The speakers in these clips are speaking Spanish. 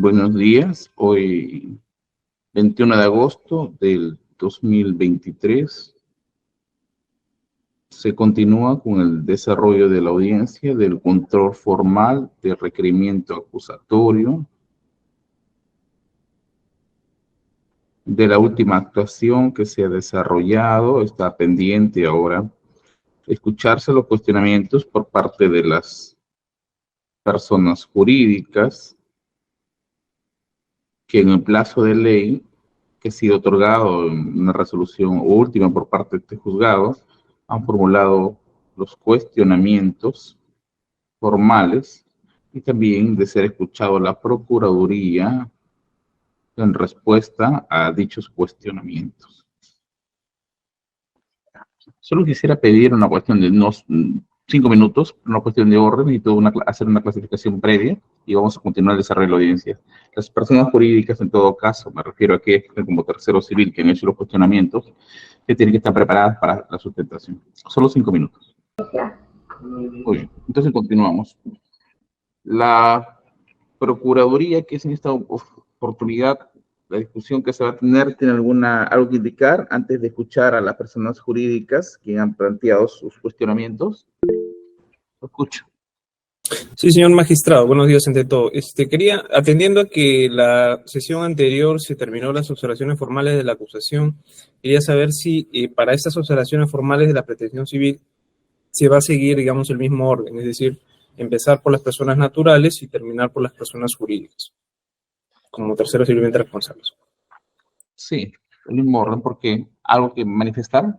Buenos días. Hoy, 21 de agosto del 2023, se continúa con el desarrollo de la audiencia del control formal de requerimiento acusatorio de la última actuación que se ha desarrollado. Está pendiente ahora escucharse los cuestionamientos por parte de las personas jurídicas que en el plazo de ley que ha sido otorgado en una resolución última por parte de este juzgado han formulado los cuestionamientos formales y también de ser escuchado la Procuraduría en respuesta a dichos cuestionamientos. Solo quisiera pedir una cuestión de unos 5 minutos, una cuestión de orden, y hacer una clasificación previa y vamos a continuar el desarrollo de la audiencia. Las personas jurídicas, en todo caso, me refiero a que como tercero civil que han hecho los cuestionamientos, que tienen que estar preparadas para la sustentación. Solo 5 minutos. Muy bien, entonces continuamos. La Procuraduría, que es en esta oportunidad, la discusión que se va a tener, ¿tiene algo que indicar antes de escuchar a las personas jurídicas que han planteado sus cuestionamientos? Lo escucho. Sí, señor magistrado, buenos días ante todo. Atendiendo a que la sesión anterior se terminó las observaciones formales de la acusación, quería saber si para estas observaciones formales de la pretensión civil se va a seguir, digamos, el mismo orden, es decir, empezar por las personas naturales y terminar por las personas jurídicas, como terceros civilmente responsables. Sí, el mismo orden, porque ¿algo que manifestar?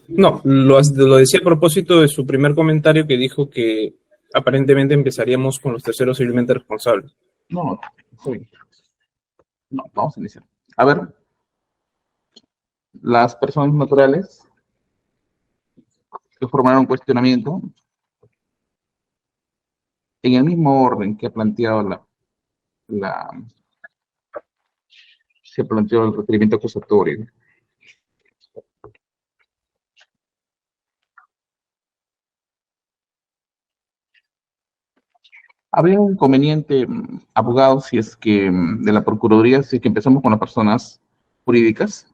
No, lo decía a propósito de su primer comentario que dijo que aparentemente empezaríamos con los terceros civilmente responsables. No, vamos a iniciar. A ver, las personas naturales que formaron cuestionamiento, en el mismo orden que ha planteado se planteó el requerimiento acusatorio. ¿Habría un inconveniente, abogado, si es que de la Procuraduría, si es que empezamos con las personas jurídicas?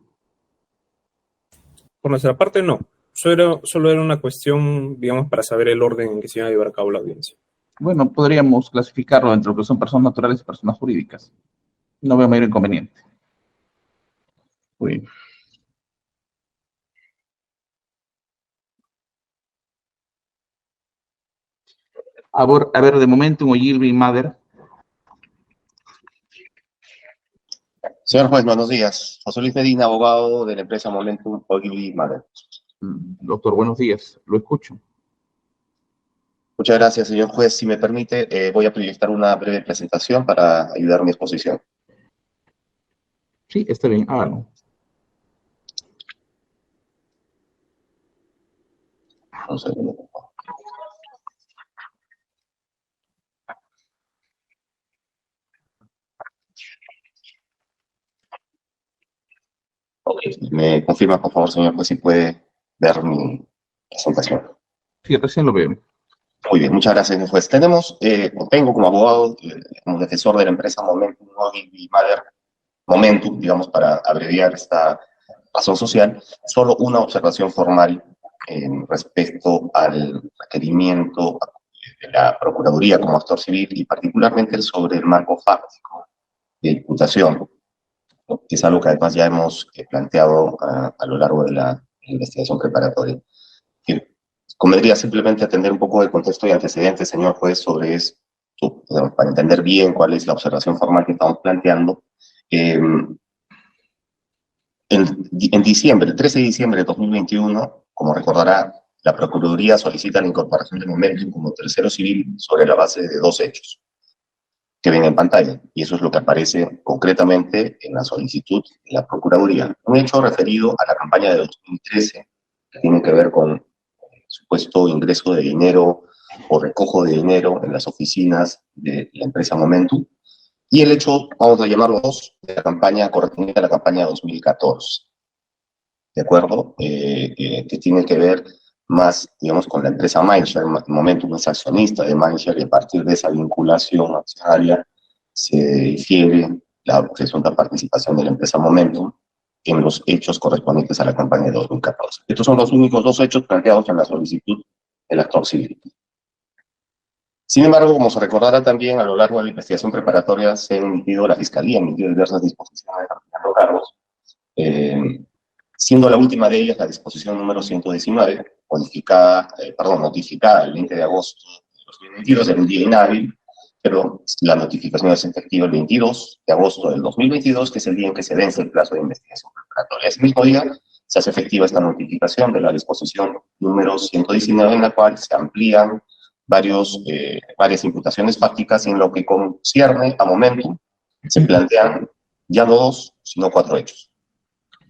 Por nuestra parte, no. Solo era una cuestión, digamos, para saber el orden en que se iba a llevar a cabo la audiencia. Bueno, podríamos clasificarlo entre lo que son personas naturales y personas jurídicas. No veo mayor inconveniente. Muy bien. A ver, de momento, Ogilvy Mader. Señor juez, buenos días. José Luis Medina, abogado de la empresa Momentum Ogilvy Mader. Doctor, buenos días. Lo escucho. Muchas gracias, señor juez. Si me permite, voy a proyectar una breve presentación para ayudar a mi exposición. Sí, está bien, hágalo. Un segundo, por favor. Ok, me confirma, por favor, señor juez, si puede ver mi presentación. Sí, recién lo veo. Muy bien, muchas gracias, señor juez. Tengo como abogado, como defensor de la empresa Momentum Ogilvy Mader, Momentum, digamos, para abreviar esta razón social, solo una observación formal respecto al requerimiento de la Procuraduría como actor civil y particularmente sobre el marco fáctico de imputación, que es algo que además ya hemos planteado a lo largo de la investigación preparatoria. Convendría simplemente atender un poco del contexto y antecedentes, señor juez, sobre esto, para entender bien cuál es la observación formal que estamos planteando. En diciembre, el 13 de diciembre de 2021, como recordará, la Procuraduría solicita la incorporación de Momentum como tercero civil sobre la base de 2 hechos que ven en pantalla, y eso es lo que aparece concretamente en la solicitud de la Procuraduría. Un hecho referido a la campaña de 2013, que tiene que ver con supuesto ingreso de dinero o recojo de dinero en las oficinas de la empresa Momentum, y el hecho, vamos a llamarlo 2, de la campaña correspondiente a la campaña 2014, ¿de acuerdo? Que tiene que ver más, digamos, con la empresa Mindshare. Momentum es accionista de Mindshare y a partir de esa vinculación accionaria se difiere la presunta participación de la empresa Momentum en los hechos correspondientes a la campaña de 2014. Estos son los únicos dos hechos planteados en la solicitud del actor civil. Sin embargo, como se recordará también, a lo largo de la investigación preparatoria la Fiscalía ha emitido diversas disposiciones ampliando cargos, siendo la última de ellas la disposición número 119, notificada el 20 de agosto de 2022, en un día inhábil, pero la notificación es efectiva el 22 de agosto del 2022, que es el día en que se vence el plazo de investigación preparatoria. Ese mismo día se hace efectiva esta notificación de la disposición número 119, en la cual se amplían varias imputaciones fácticas, y en lo que concierne a Momentum se plantean ya no 2, sino 4 hechos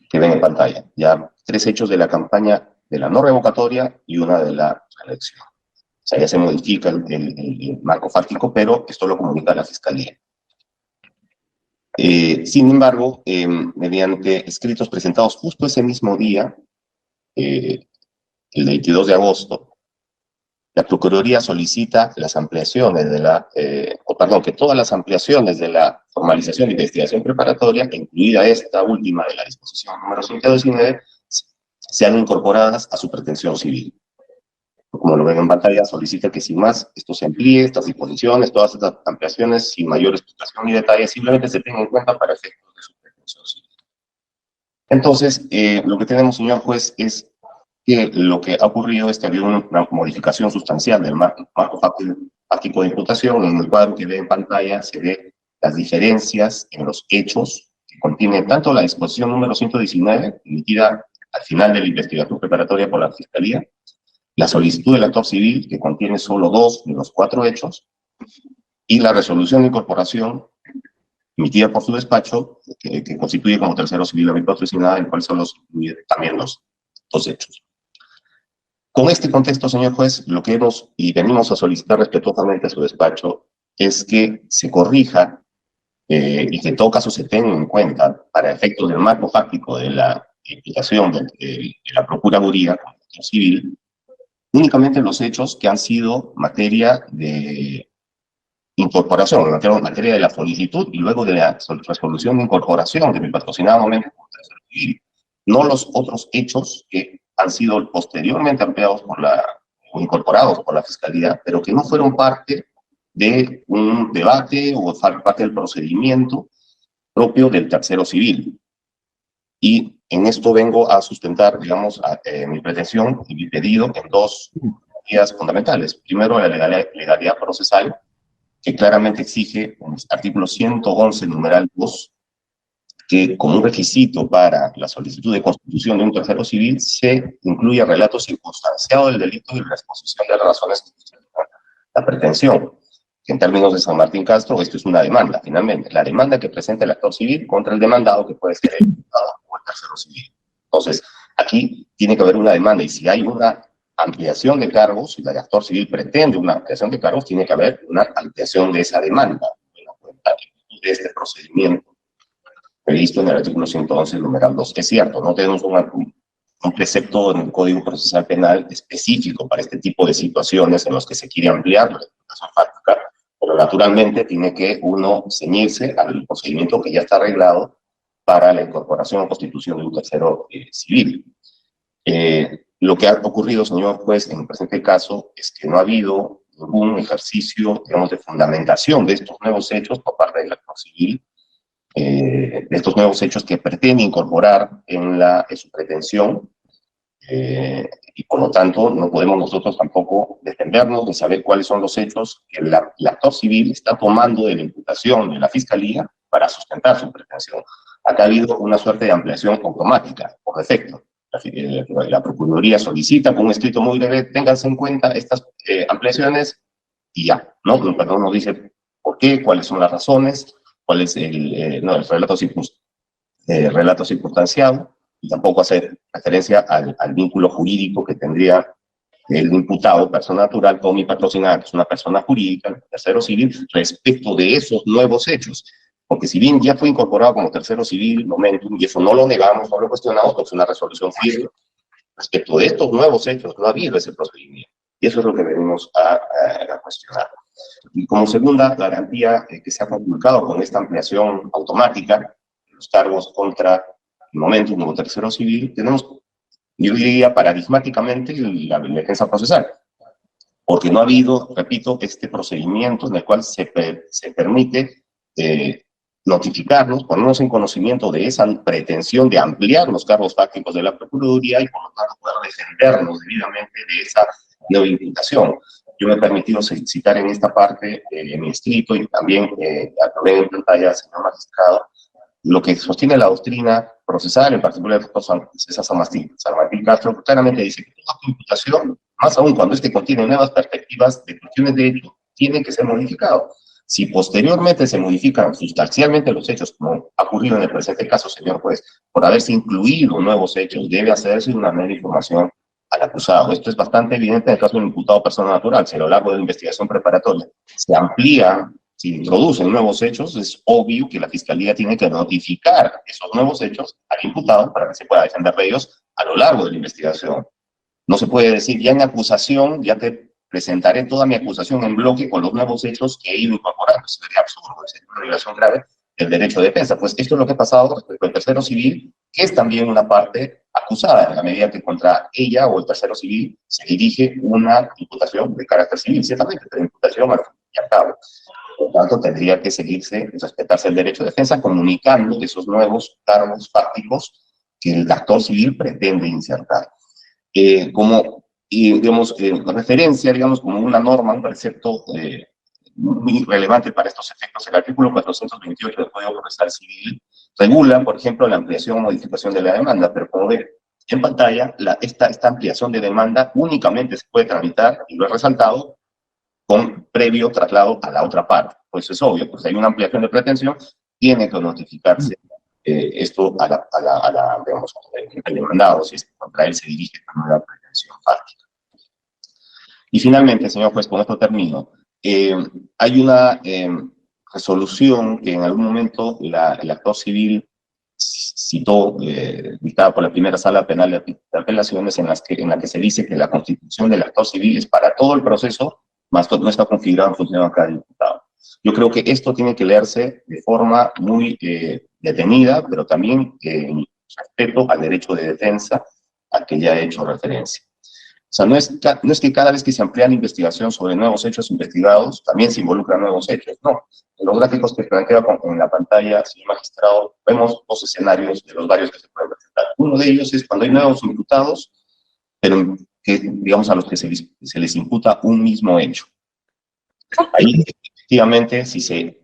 que ven en pantalla. Ya 3 hechos de la campaña de la no revocatoria y una de la reelección. O sea, ya se modifica el marco fáctico, pero esto lo comunica la Fiscalía. Sin embargo, mediante escritos presentados justo ese mismo día, el 22 de agosto, la Procuraduría solicita las ampliaciones que todas las ampliaciones de la formalización de investigación preparatoria, incluida esta última de la disposición número 119, sean incorporadas a su pretensión civil. Como lo ven en pantalla, solicita que sin más esto se amplíe, estas disposiciones, todas estas ampliaciones, sin mayor explicación ni detalle, simplemente se tengan en cuenta para efectos de su pretensión civil. Entonces, lo que tenemos, señor juez, es que lo que ha ocurrido es que ha habido una modificación sustancial del marco fáctico de imputación. En el cuadro que ve en pantalla se ve las diferencias en los hechos que contiene tanto la disposición número 119, emitida al final de la investigación preparatoria por la Fiscalía, la solicitud del actor civil, que contiene solo 2 de los 4 hechos, y la resolución de incorporación emitida por su despacho, que constituye como tercero civil la patrocinada, en el cual solo se incluyen también los 2 hechos. Con este contexto, señor juez, lo que venimos a solicitar respetuosamente a su despacho es que se corrija y que en todo caso se tenga en cuenta, para efectos del marco fáctico de la imputación de la Procuraduría como actor civil, únicamente los hechos que han sido materia de incorporación, materia de la solicitud y luego de la resolución de incorporación de mi patrocinado Momentum como tercero civil, no los otros hechos que han sido posteriormente ampliados o incorporados por la Fiscalía, pero que no fueron parte de un debate o parte del procedimiento propio del tercero civil. Y en esto vengo a sustentar, digamos, mi pretensión y mi pedido en 2 vías fundamentales. Primero, la legalidad procesal, que claramente exige, en el artículo 111, numeral 2, que como un requisito para la solicitud de constitución de un tercero civil se incluya relato circunstanciado del delito y la exposición de las razones que justifican la pretensión. En términos de San Martín Castro, esto es una demanda, finalmente. La demanda que presenta el actor civil contra el demandado, que puede ser el imputado o el tercero civil. Entonces, aquí tiene que haber una demanda, y si hay una ampliación de cargos, si el actor civil pretende una ampliación de cargos, tiene que haber una ampliación de esa demanda, de este procedimiento previsto en el artículo 111, numeral 2. Es cierto, no tenemos un precepto en el Código Procesal Penal específico para este tipo de situaciones en los que se quiere ampliar la imputación fáctica, pero naturalmente tiene que uno ceñirse al procedimiento que ya está arreglado para la incorporación o constitución de un tercero civil. Lo que ha ocurrido, señor juez, en el presente caso, es que no ha habido ningún ejercicio, digamos, de fundamentación de estos nuevos hechos por parte del actor civil, de estos nuevos hechos que pretende incorporar en su pretensión, y por lo tanto no podemos nosotros tampoco defendernos de saber cuáles son los hechos que el actor civil está tomando de la imputación de la Fiscalía para sustentar su pretensión. Acá ha habido una suerte de ampliación automática, por defecto. La Procuraduría solicita con un escrito muy breve, ténganse en cuenta estas ampliaciones, y ya, ¿no? Pero nos dice por qué, cuáles son las razones, cuál es el relato circunstanciado, y tampoco hacer referencia al vínculo jurídico que tendría el imputado, persona natural, con mi patrocinada, que es una persona jurídica, tercero civil, respecto de esos nuevos hechos. Porque si bien ya fue incorporado como tercero civil, Momentum, y eso no lo negamos, no lo cuestionamos, porque es una resolución firme, respecto de estos nuevos hechos no ha habido ese procedimiento. Y eso es lo que venimos a cuestionar. Y como segunda garantía que se ha conculcado con esta ampliación automática de los cargos contra el momento como tercero civil, tenemos, yo diría, paradigmáticamente la defensa procesal, porque no ha habido, repito, este procedimiento en el cual se permite notificarnos, ponernos en conocimiento de esa pretensión de ampliar los cargos fácticos de la Procuraduría y por lo tanto poder defendernos debidamente de esa nueva imputación. Yo me he permitido citar en esta parte, en mi escrito, y también lo ven en pantalla, señor magistrado, lo que sostiene la doctrina procesal, en particular el doctor César San Martín Castro, claramente dice que toda imputación, más aún cuando este contiene nuevas perspectivas de cuestiones de hecho, tiene que ser modificado. Si posteriormente se modifican sustancialmente los hechos, como ha ocurrido en el presente caso, señor juez, por haberse incluido nuevos hechos, debe hacerse una nueva información al acusado. Esto es bastante evidente en el caso del imputado persona natural. Si a lo largo de la investigación preparatoria se amplía, se introducen nuevos hechos, es obvio que la Fiscalía tiene que notificar esos nuevos hechos al imputado para que se pueda defender de ellos a lo largo de la investigación. No se puede decir, ya en acusación, ya te presentaré toda mi acusación en bloque con los nuevos hechos que he ido incorporando. Eso sería absurdo, sería una violación grave del derecho de defensa. Pues esto es lo que ha pasado respecto al tercero civil, que es también una parte acusada, en la medida que contra ella o el tercero civil se dirige una imputación de carácter civil, ciertamente, pero imputación al fin y al cabo. Por tanto, tendría que seguirse, respetarse el derecho de defensa, comunicando esos nuevos cargos fácticos que el actor civil pretende insertar. Digamos, referencia, digamos, como una norma, un precepto muy relevante para estos efectos, el artículo 428 del Código Procesal Civil regula, por ejemplo, la ampliación o modificación de la demanda, pero como ve en pantalla, esta ampliación de demanda únicamente se puede tramitar, y lo he resaltado, con previo traslado a la otra parte. Pues es obvio, pues hay una ampliación de pretensión, tiene que notificarse esto digamos, al demandado, si es que contra él se dirige la nueva pretensión fáctica. Y finalmente, señor juez, con esto termino. Hay una resolución que en algún momento el actor civil citó, dictada por la primera sala penal de apelaciones, en la que se dice que la constitución del actor civil es para todo el proceso, más no está configurado en función a cada diputado. Yo creo que esto tiene que leerse de forma muy detenida, pero también en respeto al derecho de defensa al que ya he hecho referencia. O sea, no es que cada vez que se amplía la investigación sobre nuevos hechos investigados, también se involucran nuevos hechos, no. En los gráficos que plantea en la pantalla, señor magistrado, vemos dos escenarios de los varios que se pueden presentar. Uno de ellos es cuando hay nuevos imputados, pero que, digamos, a los que se les imputa un mismo hecho. Ahí, efectivamente, si se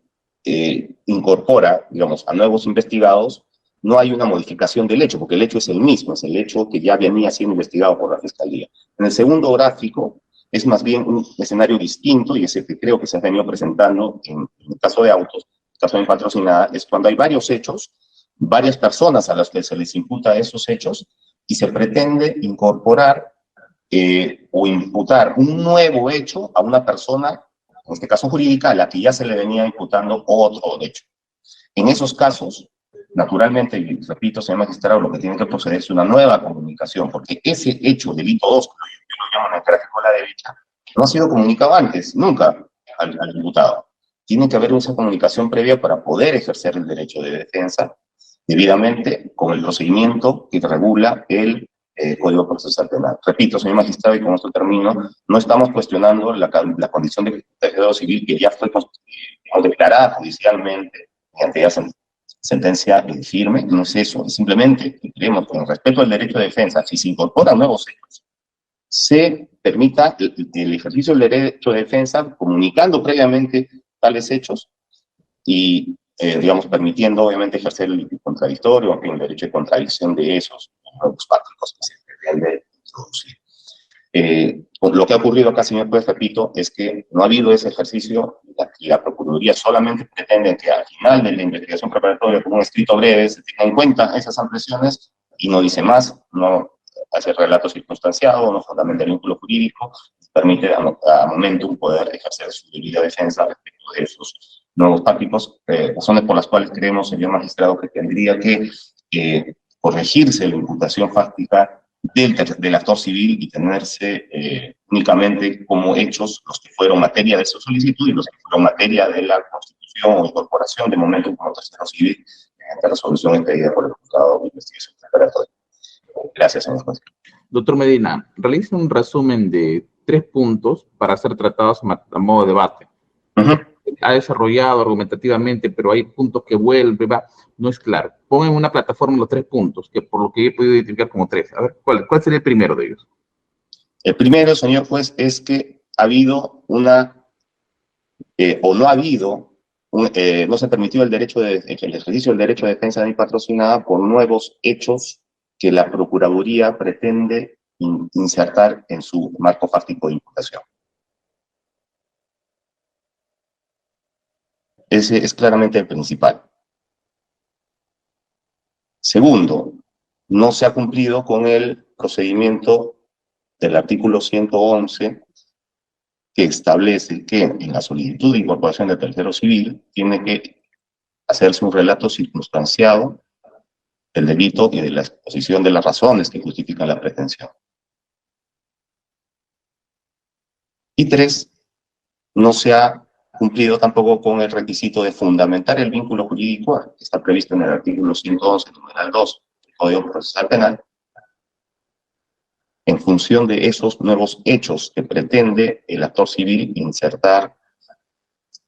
incorpora, digamos, a nuevos investigados, no hay una modificación del hecho, porque el hecho es el mismo, es el hecho que ya venía siendo investigado por la Fiscalía. En el segundo gráfico es más bien un escenario distinto, y ese que creo que se ha venido presentando en el caso de autos, el caso de patrocinada, es cuando hay varios hechos, varias personas a las que se les imputa esos hechos, y se pretende incorporar o imputar un nuevo hecho a una persona, en este caso jurídica, a la que ya se le venía imputando otro hecho. En esos casos, naturalmente, y repito, señor magistrado, lo que tiene que proceder es una nueva comunicación, porque ese hecho, delito 2, que yo lo llamo en el gráfico a la derecha, no ha sido comunicado antes, nunca, al imputado. Tiene que haber esa comunicación previa para poder ejercer el derecho de defensa debidamente con el procedimiento que regula el Código Procesal Penal. Repito, señor magistrado, y con esto termino, no estamos cuestionando la condición de protegido civil que ya fue declarada judicialmente mediante ya sentencia firme. No es eso, es simplemente que queremos, con respeto al derecho de defensa, si se incorporan nuevos hechos, se permita el ejercicio del derecho de defensa comunicando previamente tales hechos y, digamos, permitiendo obviamente ejercer el contradictorio, en fin, el derecho de contradicción de esos nuevos fácticos que se pretende introducir. Lo que ha ocurrido acá, señor juez, repito, es que no ha habido ese ejercicio y la Procuraduría solamente pretende que al final de la investigación preparatoria, con un escrito breve, se tengan en cuenta esas ampliaciones y no dice más, no hace relato circunstanciado, no fundamenta el vínculo jurídico, permite a momento poder ejercer su debida defensa respecto de esos nuevos fácticos, razones por las cuales creemos, señor magistrado, que tendría que corregirse la imputación fáctica del actor civil y tenerse únicamente como hechos los que fueron materia de su solicitud y los que fueron materia de la constitución o incorporación de momento como tercero civil mediante la resolución expedida por el juzgado de investigación preparatoria. Gracias, señor juez. Doctor Medina, realiza un resumen de 3 puntos para ser tratados a modo de debate. Ha desarrollado argumentativamente, pero hay puntos que vuelve, no es claro. Ponga en una plataforma los 3 puntos, que por lo que he podido identificar como 3. A ver, ¿cuál sería el primero de ellos? El primero, señor juez, es que ha habido una, o no ha habido, no se permitió el ejercicio del derecho de defensa de mi patrocinada por nuevos hechos que la Procuraduría pretende insertar en su marco fáctico de imputación. Ese es claramente el principal. Segundo, no se ha cumplido con el procedimiento del artículo 111 que establece que en la solicitud de incorporación de tercero civil tiene que hacerse un relato circunstanciado del delito y de la exposición de las razones que justifican la pretensión. Y 3, no se ha cumplido tampoco con el requisito de fundamentar el vínculo jurídico que está previsto en el artículo 111, numeral 2, del Código Procesal Penal, en función de esos nuevos hechos que pretende el actor civil insertar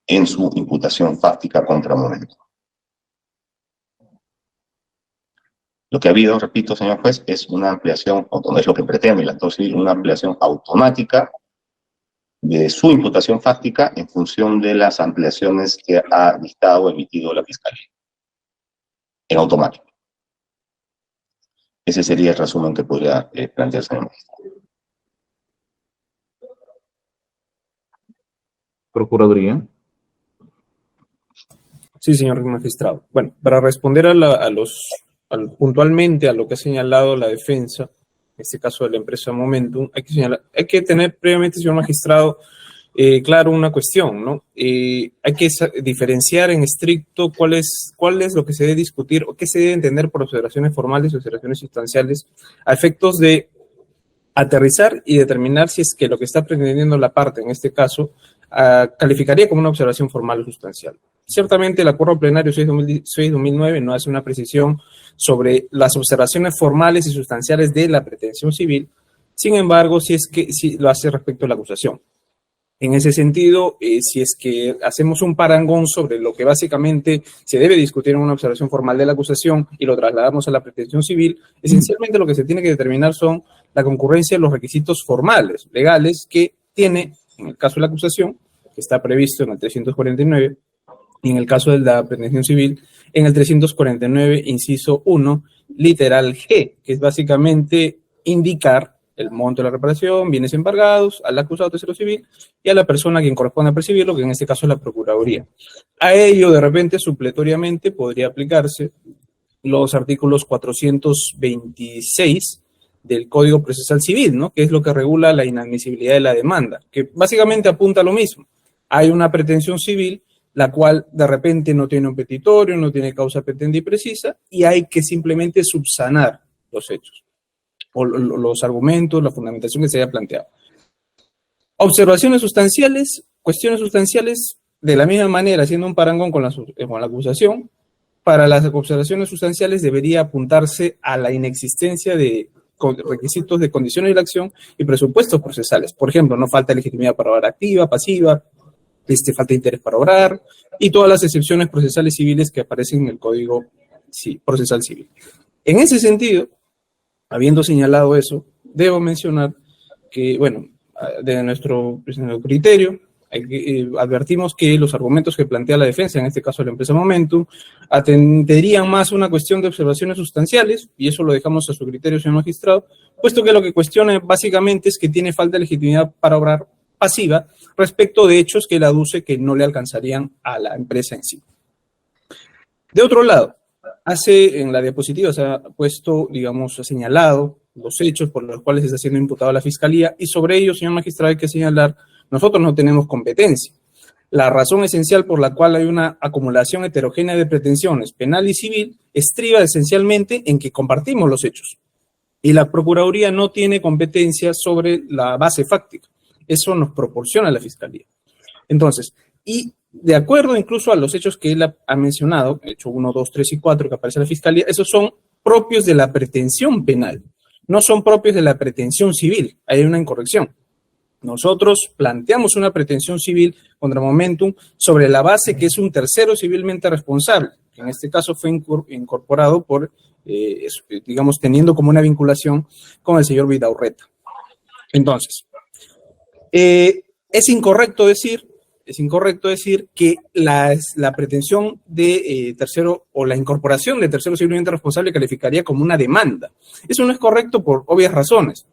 en su imputación fáctica contra momento. Lo que ha habido, repito, señor juez, es una ampliación, o no es lo que pretende el actor civil, una ampliación automática de su imputación fáctica en función de las ampliaciones que ha dictado o emitido la Fiscalía. En automático. Ese sería el resumen que podría plantearse, señor magistrado. Procuraduría. Sí, señor magistrado. Bueno, para responder puntualmente a lo que ha señalado la defensa, en este caso de la empresa Momentum, hay que tener previamente, señor magistrado, claro una cuestión, ¿no? Hay que diferenciar en estricto cuál es lo que se debe discutir o qué se debe entender por observaciones formales y observaciones sustanciales a efectos de aterrizar y determinar si es que lo que está pretendiendo la parte, en este caso, calificaría como una observación formal o sustancial. Ciertamente el Acuerdo Plenario 6-2009 no hace una precisión sobre las observaciones formales y sustanciales de la pretensión civil, sin embargo, sí lo hace respecto a la acusación. En ese sentido, si es que hacemos un parangón sobre lo que básicamente se debe discutir en una observación formal de la acusación y lo trasladamos a la pretensión civil, esencialmente lo que se tiene que determinar son la concurrencia de los requisitos formales, legales, que tiene, en el caso de la acusación, que está previsto en el 349, y en el caso de la pretensión civil, en el 349, inciso 1, literal G, que es básicamente indicar el monto de la reparación, bienes embargados, al acusado tercero civil y a la persona a quien corresponde a percibirlo, que en este caso es la Procuraduría. A ello, de repente, supletoriamente, podría aplicarse los artículos 426 del Código Procesal Civil, ¿no? Que es lo que regula la inadmisibilidad de la demanda, que básicamente apunta a lo mismo. Hay una pretensión civil, la cual de repente no tiene un petitorio, no tiene causa petente y precisa, y hay que simplemente subsanar los hechos, o los argumentos, la fundamentación que se haya planteado. Observaciones sustanciales, cuestiones sustanciales, de la misma manera, haciendo un parangón con la acusación, para las observaciones sustanciales debería apuntarse a la inexistencia de requisitos de condiciones de la acción y presupuestos procesales. Por ejemplo, no falta legitimidad para obrar activa, pasiva, falta interés para obrar, y todas las excepciones procesales civiles que aparecen en el Código Procesal Civil. En ese sentido, habiendo señalado eso, debo mencionar que, bueno, de nuestro criterio, advertimos que los argumentos que plantea la defensa, en este caso la empresa Momentum, atenderían más a una cuestión de observaciones sustanciales, y eso lo dejamos a su criterio, señor magistrado, puesto que lo que cuestiona básicamente es que tiene falta de legitimidad para obrar pasiva respecto de hechos que él aduce que no le alcanzarían a la empresa en sí. De otro lado, en la diapositiva se ha puesto, digamos, ha señalado los hechos por los cuales está siendo imputado a la Fiscalía, y sobre ello, señor magistrado, hay que señalar, nosotros no tenemos competencia. La razón esencial por la cual hay una acumulación heterogénea de pretensiones penal y civil estriba esencialmente en que compartimos los hechos. Y la Procuraduría no tiene competencia sobre la base fáctica. Eso nos proporciona la Fiscalía. Entonces, y de acuerdo incluso a los hechos que él ha mencionado, hecho 1, 2, 3 y 4 que aparece en la Fiscalía, esos son propios de la pretensión penal, no son propios de la pretensión civil. Hay una incorrección. Nosotros planteamos una pretensión civil contra Momentum sobre la base que es un tercero civilmente responsable, que en este caso fue incorporado por, digamos, teniendo como una vinculación con el señor Vidaurreta. Entonces, es incorrecto decir que la pretensión de tercero o la incorporación de tercero civilmente responsable calificaría como una demanda. Eso no es correcto por obvias razones.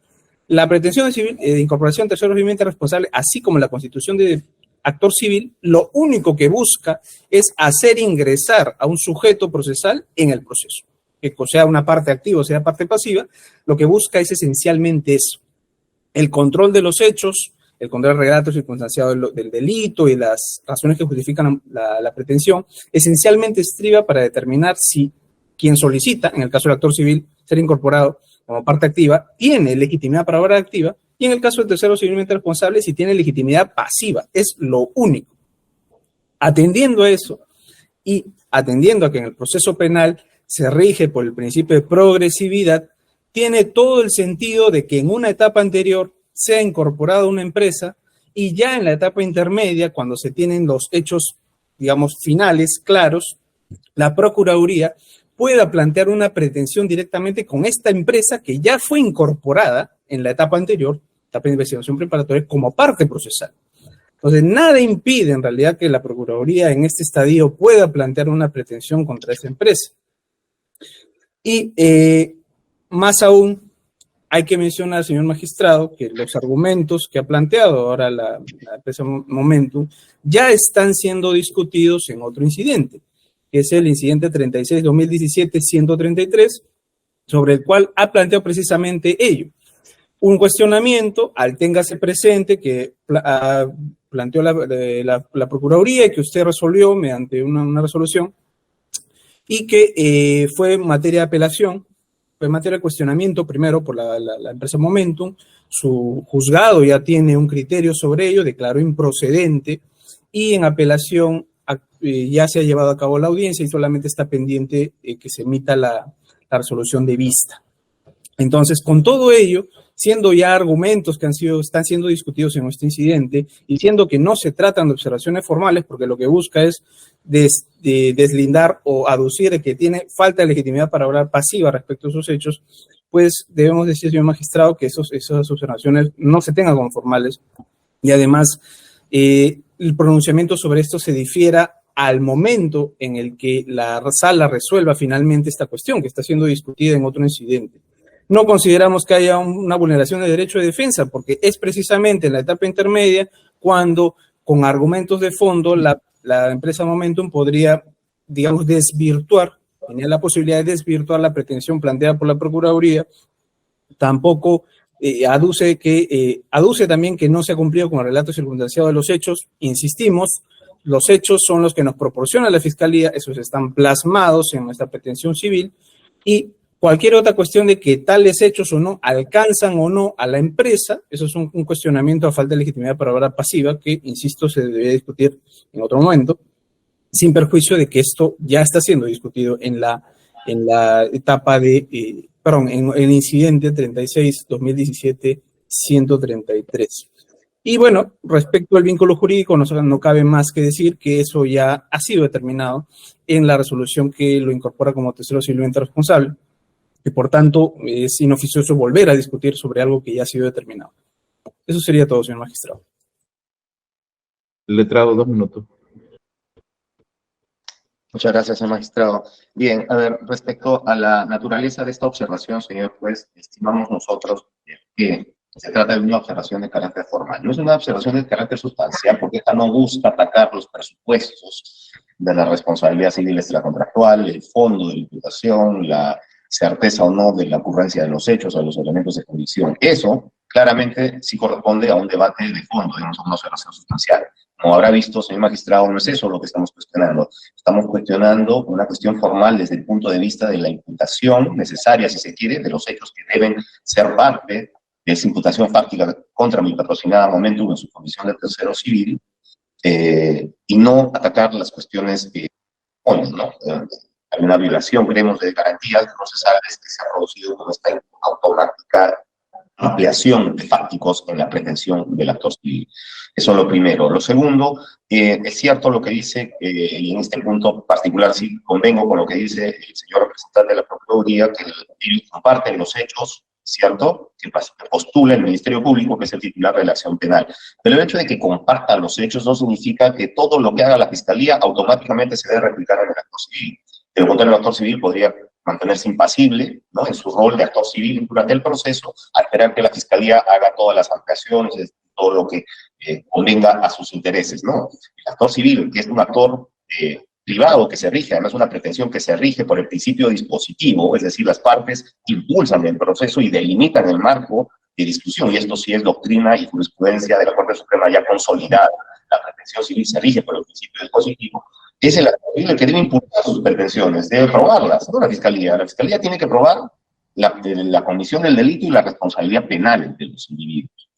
La pretensión de incorporación de tercero civilmente responsable, así como la constitución de actor civil, lo único que busca es hacer ingresar a un sujeto procesal en el proceso. Que sea una parte activa o sea parte pasiva, lo que busca es esencialmente eso. El control de los hechos, el control del relato circunstanciado del delito y las razones que justifican la pretensión, esencialmente estriba para determinar si quien solicita, en el caso del actor civil, ser incorporado como parte activa, tiene legitimidad para obra activa, y en el caso del tercero civilmente responsable, si tiene legitimidad pasiva. Es lo único. Atendiendo a eso, y atendiendo a que en el proceso penal se rige por el principio de progresividad, tiene todo el sentido de que en una etapa anterior sea incorporada una empresa y ya en la etapa intermedia, cuando se tienen los hechos, digamos, finales, claros, la Procuraduría pueda plantear una pretensión directamente con esta empresa que ya fue incorporada en la etapa anterior, etapa de investigación preparatoria, como parte procesal. Entonces, nada impide en realidad que la Procuraduría en este estadio pueda plantear una pretensión contra esa empresa. Y más aún, hay que mencionar, señor magistrado, que los argumentos que ha planteado ahora la empresa Momentum ya están siendo discutidos en otro incidente, que es el incidente 36-2017-133, sobre el cual ha planteado precisamente ello. Un cuestionamiento, al téngase presente, que planteó la Procuraduría y que usted resolvió mediante una resolución, y que fue materia de apelación, fue materia de cuestionamiento primero por la empresa Momentum. Su juzgado ya tiene un criterio sobre ello, declaró improcedente, y en apelación ya se ha llevado a cabo la audiencia y solamente está pendiente que se emita la resolución de vista. Entonces, con todo ello, siendo ya argumentos que están siendo discutidos en este incidente y siendo que no se tratan de observaciones formales, porque lo que busca es deslindar o aducir que tiene falta de legitimidad para hablar pasiva respecto a esos hechos, pues debemos decir, señor magistrado, que esas observaciones no se tengan como formales y además el pronunciamiento sobre esto se difiera al momento en el que la sala resuelva finalmente esta cuestión que está siendo discutida en otro incidente. No consideramos que haya una vulneración de derecho de defensa, porque es precisamente en la etapa intermedia cuando, con argumentos de fondo, la empresa Momentum podría, digamos, tenía la posibilidad de desvirtuar la pretensión planteada por la Procuraduría. Tampoco aduce también que no se ha cumplido con el relato circunstanciado de los hechos. Insistimos, los hechos son los que nos proporciona la Fiscalía, esos están plasmados en nuestra pretensión civil, y cualquier otra cuestión de que tales hechos o no alcanzan o no a la empresa, eso es un cuestionamiento a falta de legitimidad para obra pasiva que, insisto, se debería discutir en otro momento, sin perjuicio de que esto ya está siendo discutido en la etapa en el incidente 36-2017-133. Y bueno, respecto al vínculo jurídico, no cabe más que decir que eso ya ha sido determinado en la resolución que lo incorpora como tercero civilmente responsable, y por tanto es inoficioso volver a discutir sobre algo que ya ha sido determinado. Eso sería todo, señor magistrado. Letrado, 2 minutos. Muchas gracias, señor magistrado. Bien, a ver, respecto a la naturaleza de esta observación, señor juez, estimamos nosotros que se trata de una observación de carácter formal. No es una observación de carácter sustancial, porque esta no busca atacar los presupuestos de la responsabilidad civil extracontractual, el fondo de la imputación, la certeza o no de la ocurrencia de los hechos o los elementos de condición. Eso claramente sí corresponde a un debate de fondo, digamos, a una observación sustancial. Como habrá visto, señor magistrado, no es eso lo que estamos cuestionando. Estamos cuestionando una cuestión formal desde el punto de vista de la imputación necesaria, si se quiere, de los hechos que deben ser parte de esa imputación fáctica contra mi patrocinada Momentum en su condición de tercero civil, y no atacar las cuestiones ¿no? Hay una violación, creemos, de garantías procesales que se ha producido con esta automática ampliación de fácticos en la pretensión del actor civil. Eso es lo primero. Lo segundo, es cierto lo que dice, y en este punto particular sí convengo con lo que dice el señor representante de la Procuraduría, que ellos comparten los hechos, ¿cierto?, que postula el Ministerio Público, que es el titular de la acción penal. Pero el hecho de que compartan los hechos no significa que todo lo que haga la Fiscalía automáticamente se debe replicar en el actor civil. De lo contrario, el actor civil podría mantenerse impasible, ¿no?, en su rol de actor civil durante el proceso, a esperar que la Fiscalía haga todas las ampliaciones, todo lo que convenga a sus intereses, ¿no? El actor civil, que es un actor privado que se rige, además una pretensión que se rige por el principio dispositivo, es decir, las partes impulsan el proceso y delimitan el marco de discusión, y esto sí es doctrina y jurisprudencia de la Corte Suprema ya consolidada. La pretensión civil se rige por el principio dispositivo. Es el actor civil el que debe impulsar sus pretensiones, debe probarlas, no la Fiscalía. La Fiscalía tiene que probar la comisión del delito y la responsabilidad penal de los individuos.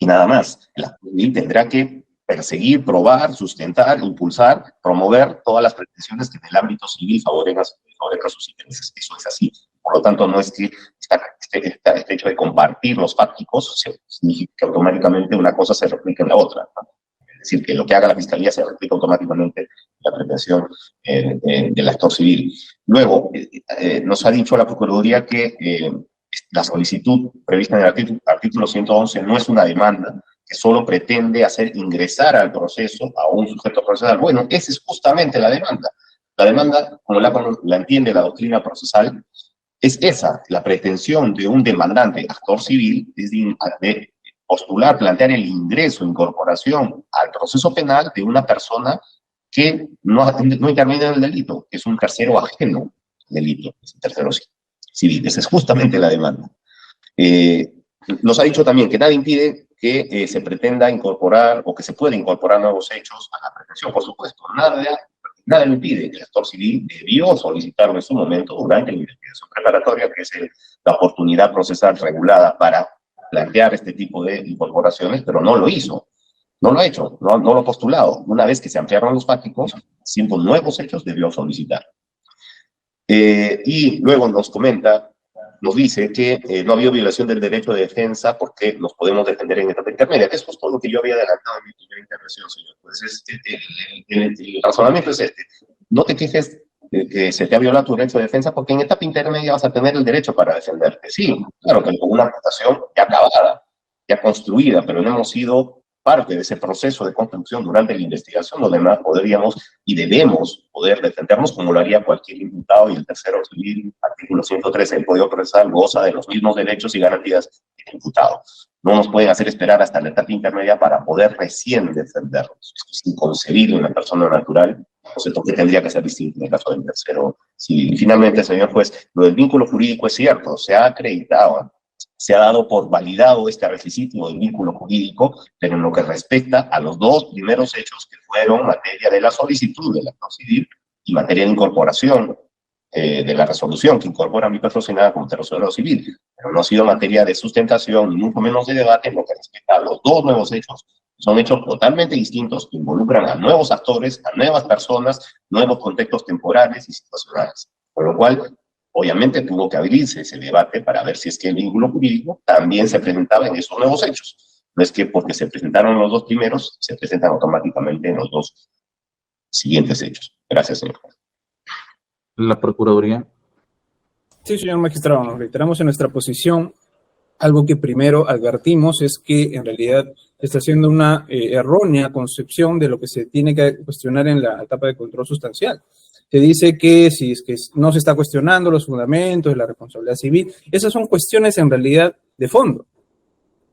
Y nada más, el actor civil tendrá que perseguir, probar, sustentar, impulsar, promover todas las pretensiones que en el ámbito civil favorezcan sus intereses. Eso es así. Por lo tanto, no es que este hecho de compartir los fácticos significa que automáticamente una cosa se replique en la otra, ¿no? Es decir, que lo que haga la Fiscalía se replica automáticamente en la pretensión del actor civil. Luego, nos ha dicho la Procuraduría que la solicitud prevista en el artículo 111 no es una demanda, que solo pretende hacer ingresar al proceso a un sujeto procesal. Bueno, esa es justamente la demanda. La demanda, como la entiende la doctrina procesal, es esa, la pretensión de un demandante, actor civil, es de postular, plantear el ingreso, incorporación al proceso penal de una persona que no interviene en el delito, que es un tercero ajeno al delito, es un tercero civil. Esa es justamente la demanda. Nos ha dicho también que nada impide que se pretenda incorporar o que se pueda incorporar nuevos hechos a la pretensión. Por supuesto, nada lo impide. El actor civil debió solicitarlo en su momento durante la investigación preparatoria, que es la oportunidad procesal regulada para plantear este tipo de incorporaciones, pero no lo hizo. No lo ha hecho, no lo ha postulado. Una vez que se ampliaron los fácticos, siendo nuevos hechos, debió solicitar. Y luego nos dice que no ha habido violación del derecho de defensa porque nos podemos defender en etapa intermedia, que es justo lo que yo había adelantado en mi primera intervención, señor. Pues el razonamiento es este: no te quejes de que se te ha violado tu derecho de defensa porque en etapa intermedia vas a tener el derecho para defenderte. Sí, claro que con una acusación ya acabada, ya construida, pero no hemos sido parte de ese proceso de construcción durante la investigación, donde más podríamos y debemos poder defendernos como lo haría cualquier imputado, y el tercero civil, artículo 113 del Código Procesal, goza de los mismos derechos y garantías que el imputado. No nos pueden hacer esperar hasta la etapa intermedia para poder recién defendernos. Esto es inconcebible en una persona natural, ¿por qué tendría que ser distinto en el caso del tercero civil? Y finalmente, señor juez, lo del vínculo jurídico es cierto, se ha acreditado, se ha dado por validado este requisito del vínculo jurídico, pero en lo que respecta a los dos primeros hechos que fueron materia de la solicitud del actor civil y materia de incorporación de la resolución que incorpora a mi patrocinada como tercero civil, pero no ha sido materia de sustentación ni mucho menos de debate en lo que respecta a los dos nuevos hechos. Son hechos totalmente distintos que involucran a nuevos actores, a nuevas personas, nuevos contextos temporales y situacionales, por lo cual obviamente tuvo que abrirse ese debate para ver si es que el vínculo jurídico también se presentaba en esos nuevos hechos. No es que porque se presentaron los dos primeros, se presentan automáticamente en los dos siguientes hechos. Gracias, señor. La Procuraduría. Sí, señor magistrado, nos reiteramos en nuestra posición. Algo que primero advertimos es que en realidad se está haciendo una errónea concepción de lo que se tiene que cuestionar en la etapa de control sustancial. Se dice que si es que no se está cuestionando los fundamentos de la responsabilidad civil, esas son cuestiones en realidad de fondo.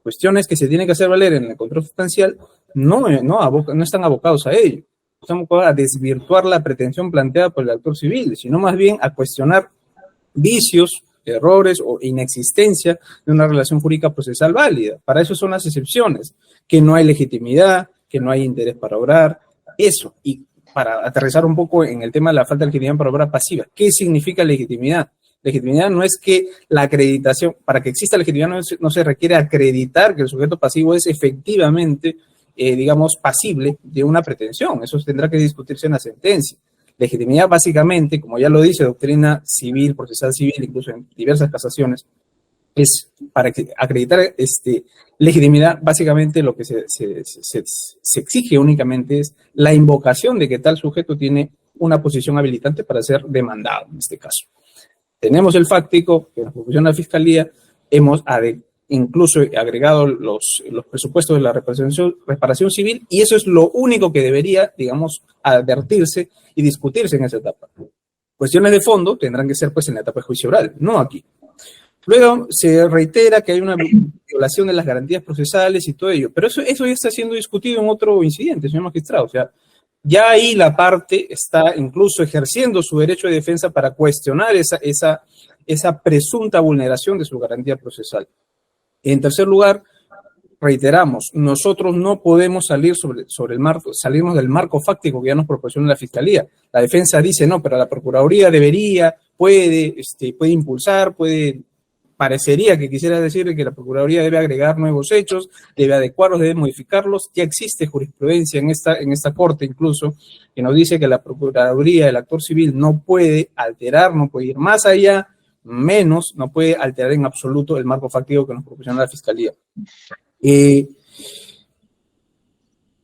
Cuestiones que se tienen que hacer valer en el control sustancial no están abocados a ello. Estamos a desvirtuar la pretensión planteada por el actor civil, sino más bien a cuestionar vicios errores o inexistencia de una relación jurídica procesal válida. Para eso son las excepciones, que no hay legitimidad, que no hay interés para obrar, eso. Y para aterrizar un poco en el tema de la falta de legitimidad para obra pasiva, ¿qué significa legitimidad? Legitimidad no es que la acreditación, para que exista legitimidad no se requiere acreditar que el sujeto pasivo es efectivamente, digamos, pasible de una pretensión. Eso tendrá que discutirse en la sentencia. Legitimidad, básicamente, como ya lo dice doctrina civil, procesal civil, incluso en diversas casaciones, es para acreditar legitimidad, básicamente lo que se exige únicamente es la invocación de que tal sujeto tiene una posición habilitante para ser demandado, en este caso. Tenemos el fáctico, que en la proposición de la Fiscalía hemos incluso agregado los presupuestos de la reparación civil, y eso es lo único que debería, digamos, advertirse y discutirse en esa etapa. Cuestiones de fondo tendrán que ser, pues, en la etapa de juicio oral, no aquí. Luego se reitera que hay una violación de las garantías procesales y todo ello, pero eso ya está siendo discutido en otro incidente, señor magistrado. O sea, ya ahí la parte está incluso ejerciendo su derecho de defensa para cuestionar esa presunta vulneración de su garantía procesal. En tercer lugar, reiteramos, nosotros no podemos salir sobre el marco, salirnos del marco fáctico que ya nos proporciona la Fiscalía. La defensa dice, no, pero la Procuraduría puede impulsar, parecería que quisiera decir que la Procuraduría debe agregar nuevos hechos, debe adecuarlos, debe modificarlos. Ya existe jurisprudencia en esta Corte incluso, que nos dice que la Procuraduría, el actor civil, no puede alterar, no puede ir más allá, menos, no puede alterar en absoluto el marco fáctico que nos proporciona la Fiscalía.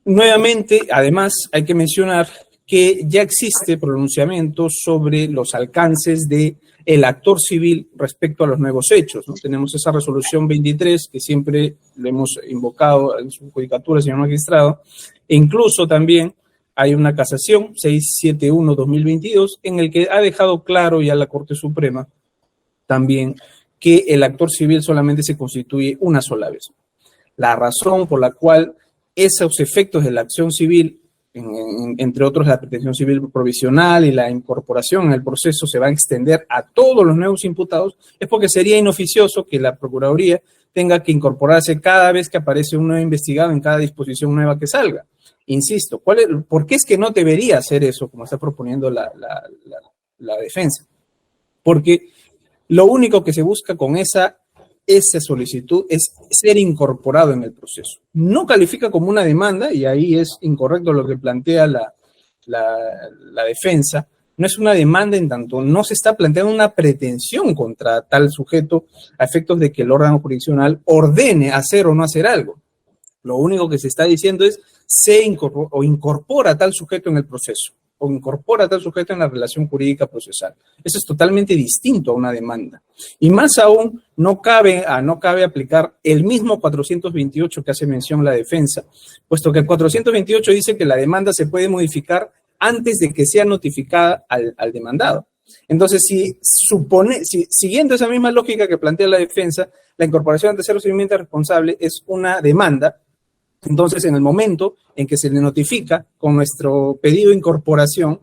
Nuevamente, además, hay que mencionar que ya existe pronunciamiento sobre los alcances del actor civil respecto a los nuevos hechos, ¿no? Tenemos esa resolución 23 que siempre le hemos invocado en su judicatura, señor magistrado, e incluso también hay una casación 671-2022 en el que ha dejado claro ya la Corte Suprema también que el actor civil solamente se constituye una sola vez. La razón por la cual esos efectos de la acción civil, entre otros la pretensión civil provisional y la incorporación en el proceso, se va a extender a todos los nuevos imputados, es porque sería inoficioso que la Procuraduría tenga que incorporarse cada vez que aparece un nuevo investigado en cada disposición nueva que salga. Insisto, ¿por qué es que no debería hacer eso, como está proponiendo la defensa? Porque lo único que se busca con esa solicitud es ser incorporado en el proceso. No califica como una demanda, y ahí es incorrecto lo que plantea la defensa. No es una demanda en tanto no se está planteando una pretensión contra tal sujeto a efectos de que el órgano jurisdiccional ordene hacer o no hacer algo. Lo único que se está diciendo es incorpora a tal sujeto en el proceso, o incorpora a tal sujeto en la relación jurídica procesal. Eso es totalmente distinto a una demanda. Y más aún, no cabe aplicar el mismo 428 que hace mención la defensa, puesto que el 428 dice que la demanda se puede modificar antes de que sea notificada al demandado. Entonces, siguiendo esa misma lógica que plantea la defensa, la incorporación ante tercero civilmente responsable es una demanda. Entonces, en el momento en que se le notifica con nuestro pedido de incorporación,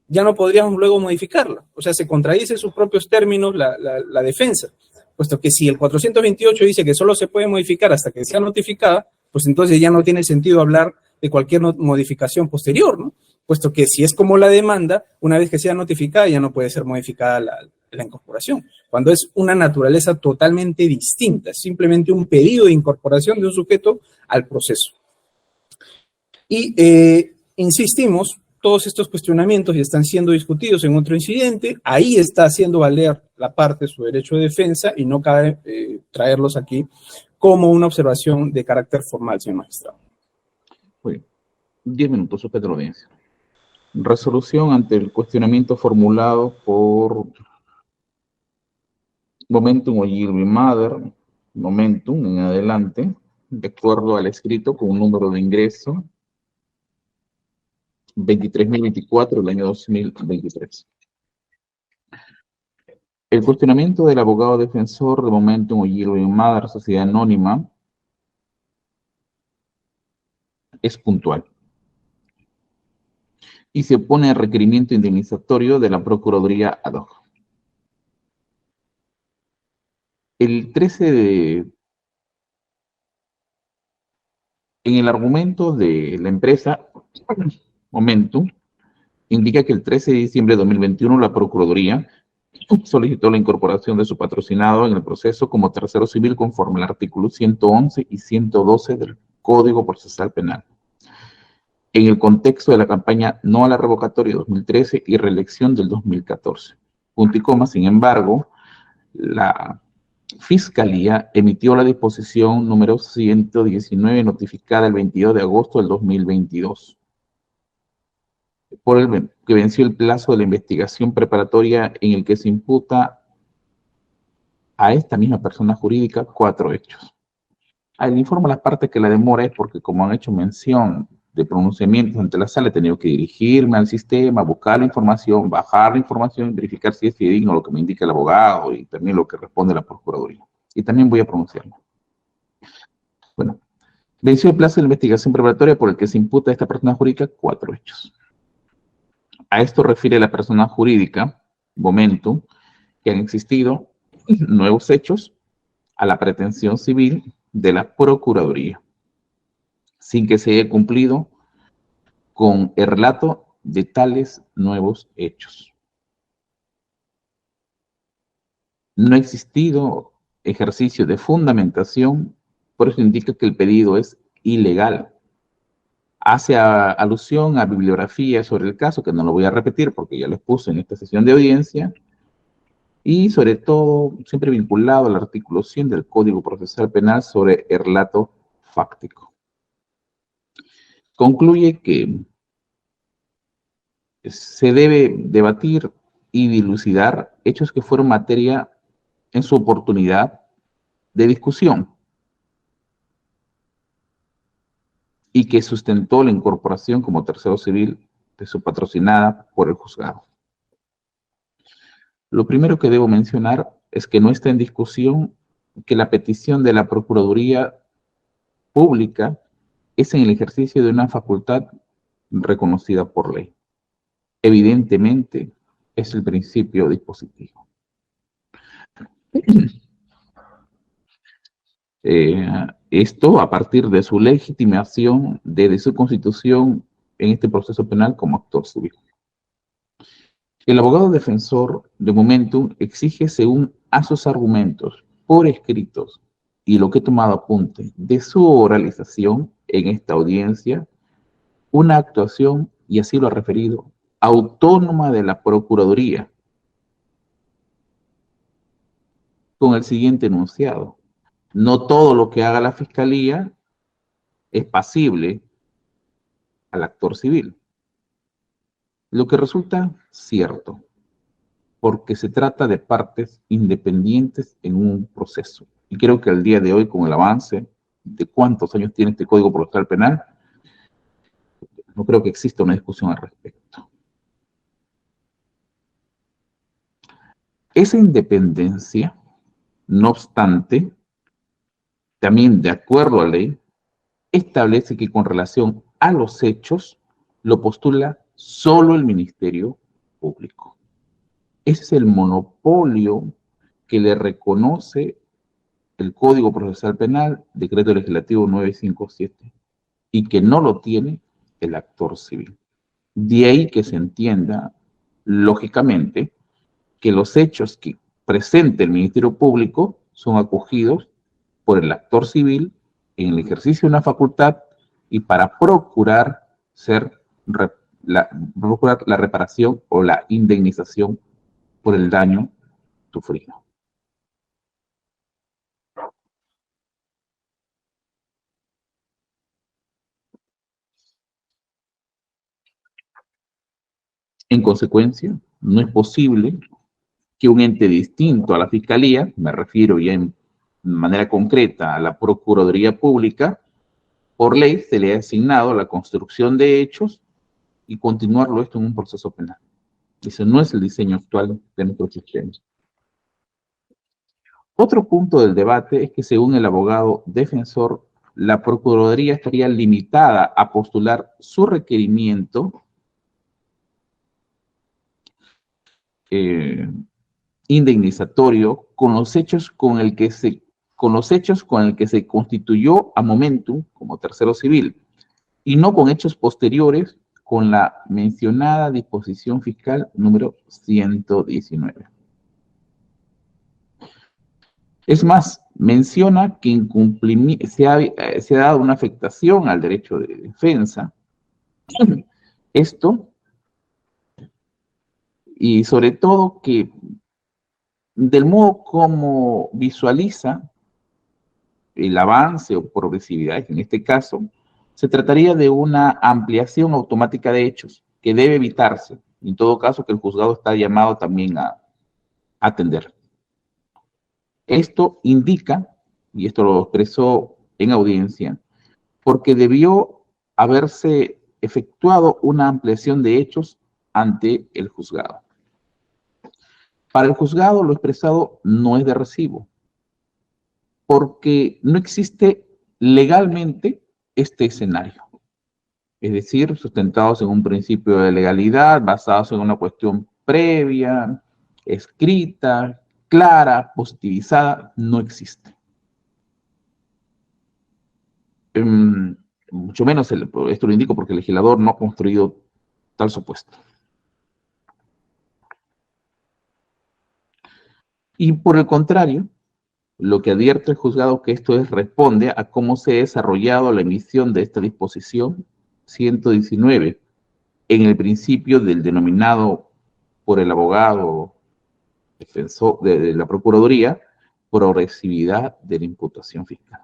ya no podríamos luego modificarla. O sea, se contradice en sus propios términos la defensa, puesto que si el 428 dice que solo se puede modificar hasta que sea notificada, pues entonces ya no tiene sentido hablar de cualquier modificación posterior, ¿no? Puesto que si es como la demanda, una vez que sea notificada ya no puede ser modificada la incorporación, cuando es una naturaleza totalmente distinta, es simplemente un pedido de incorporación de un sujeto al proceso. Y insistimos, todos estos cuestionamientos ya están siendo discutidos en otro incidente, ahí está haciendo valer la parte de su derecho de defensa y no cabe traerlos aquí como una observación de carácter formal, señor magistrado. Muy 10 minutos, sujeto de audiencia. Resolución ante el cuestionamiento formulado por Momentum o Irving Mather, Momentum en adelante, de acuerdo al escrito con un número de ingreso 23.024 del año 2023. El cuestionamiento del abogado defensor de Momentum o Irving Mather, Sociedad Anónima, es puntual y se opone al requerimiento indemnizatorio de la Procuraduría ad hoc. El 13 de... En el argumento de la empresa Momentum, indica que el 13 de diciembre de 2021 la Procuraduría solicitó la incorporación de su patrocinado en el proceso como tercero civil conforme al artículo 111 y 112 del Código Procesal Penal, en el contexto de la campaña No a la Revocatoria 2013 y reelección del 2014. Punto y coma, sin embargo, la Fiscalía emitió la disposición número 119 notificada el 22 de agosto del 2022, por el que venció el plazo de la investigación preparatoria en el que se imputa a esta misma persona jurídica 4 hechos. Le informo a las partes que la demora es porque, como han hecho mención de pronunciamientos ante la sala, he tenido que dirigirme al sistema, buscar la información, bajar la información, verificar si es fidedigno lo que me indica el abogado y también lo que responde la Procuraduría. Y también voy a pronunciarme. Bueno, venció el plazo de la investigación preparatoria por el que se imputa a esta persona jurídica 4 hechos. A esto refiere la persona jurídica, Momentum, que han existido nuevos hechos a la pretensión civil de la Procuraduría, sin que se haya cumplido con el relato de tales nuevos hechos. No ha existido ejercicio de fundamentación, por eso indica que el pedido es ilegal. Hace alusión a bibliografía sobre el caso, que no lo voy a repetir porque ya lo puse en esta sesión de audiencia, y sobre todo siempre vinculado al artículo 100 del Código Procesal Penal sobre el relato fáctico. Concluye que se debe debatir y dilucidar hechos que fueron materia en su oportunidad de discusión y que sustentó la incorporación como tercero civil de su patrocinada por el juzgado. Lo primero que debo mencionar es que no está en discusión que la petición de la Procuraduría Pública es en el ejercicio de una facultad reconocida por ley. Evidentemente, es el principio dispositivo. Esto a partir de su legitimación desde su constitución en este proceso penal como actor civil. El abogado defensor de Momentum exige, según a sus argumentos por escritos y lo que he tomado apunte de su oralización en esta audiencia, una actuación, y así lo ha referido, autónoma de la Procuraduría, con el siguiente enunciado: no todo lo que haga la Fiscalía es pasible al actor civil. Lo que resulta cierto, porque se trata de partes independientes en un proceso. Y creo que al día de hoy, con el avance de cuántos años tiene este Código Procesal Penal, no creo que exista una discusión al respecto. Esa independencia, no obstante, también de acuerdo a la ley, establece que con relación a los hechos lo postula solo el Ministerio Público. Ese es el monopolio que le reconoce el Código Procesal Penal, Decreto Legislativo 957, y que no lo tiene el actor civil. De ahí que se entienda, lógicamente, que los hechos que presente el Ministerio Público son acogidos por el actor civil en el ejercicio de una facultad y para procurar procurar la reparación o la indemnización por el daño sufrido. En consecuencia, no es posible que un ente distinto a la Fiscalía, me refiero ya en manera concreta a la Procuraduría Pública, por ley se le ha asignado la construcción de hechos y continuarlo esto en un proceso penal. Ese no es el diseño actual de nuestro sistema. Otro punto del debate es que, según el abogado defensor, la Procuraduría estaría limitada a postular su requerimiento indemnizatorio con los hechos con el que se constituyó a momentum como tercero civil y no con hechos posteriores con la mencionada disposición fiscal número 119. Es más, menciona que se ha dado una afectación al derecho de defensa. Esto, y sobre todo que del modo como visualiza el avance o progresividad, en este caso, se trataría de una ampliación automática de hechos que debe evitarse, en todo caso que el juzgado está llamado también a atender. Esto indica, y esto lo expresó en audiencia, porque debió haberse efectuado una ampliación de hechos ante el juzgado. Para el juzgado lo expresado no es de recibo, porque no existe legalmente este escenario. Es decir, sustentados en un principio de legalidad, basados en una cuestión previa, escrita, clara, positivizada, no existe. Mucho menos, esto lo indico porque el legislador no ha construido tal supuesto. Y por el contrario, lo que advierte el juzgado que esto responde a cómo se ha desarrollado la emisión de esta disposición 119 en el principio del denominado por el abogado defensor de la Procuraduría progresividad de la imputación fiscal,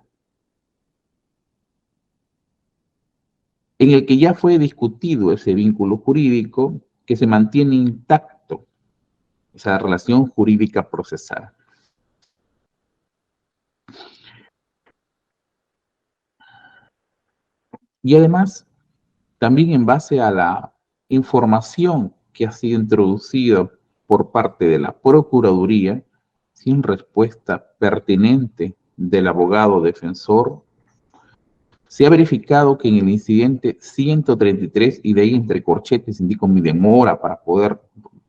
en el que ya fue discutido ese vínculo jurídico que se mantiene intacto, esa relación jurídica procesal. Y además, también en base a la información que ha sido introducida por parte de la Procuraduría, sin respuesta pertinente del abogado defensor, se ha verificado que en el incidente 133, y de ahí entre corchetes indico mi demora para poder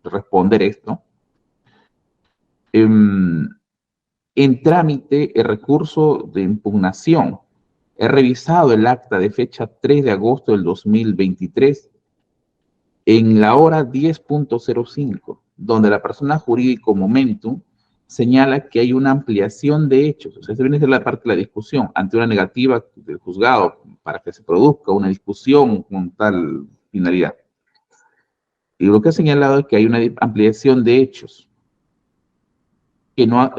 responder esto, en trámite el recurso de impugnación. He revisado el acta de fecha 3 de agosto del 2023 en la hora 10.05, donde la persona jurídico Momentum señala que hay una ampliación de hechos. O sea, esa viene a ser la parte de la discusión ante una negativa del juzgado para que se produzca una discusión con tal finalidad. Y lo que ha señalado es que hay una ampliación de hechos que no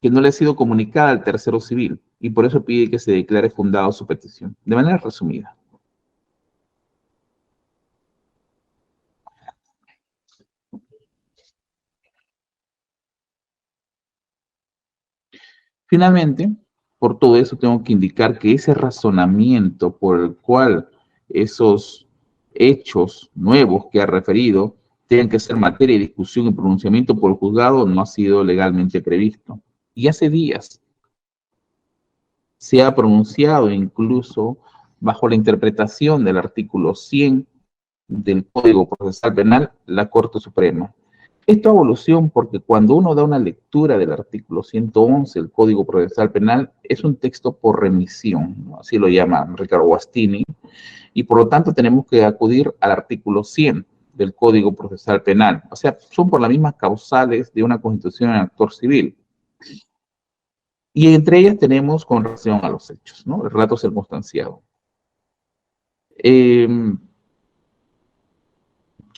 le ha sido comunicada al tercero civil, y por eso pide que se declare fundado su petición. De manera resumida. Finalmente, por todo eso tengo que indicar que ese razonamiento por el cual esos hechos nuevos que ha referido tienen que ser materia de discusión y pronunciamiento por el juzgado no ha sido legalmente previsto. Y hace días se ha pronunciado incluso bajo la interpretación del artículo 100 del Código Procesal Penal la Corte Suprema. Esto es evolución porque cuando uno da una lectura del artículo 111 del Código Procesal Penal, es un texto por remisión, ¿no? Así lo llama Ricardo Guastini, y por lo tanto tenemos que acudir al artículo 100 del Código Procesal Penal. O sea, son por las mismas causales de una constitución en actor civil. Y entre ellas tenemos con relación a los hechos, ¿no? El relato circunstanciado.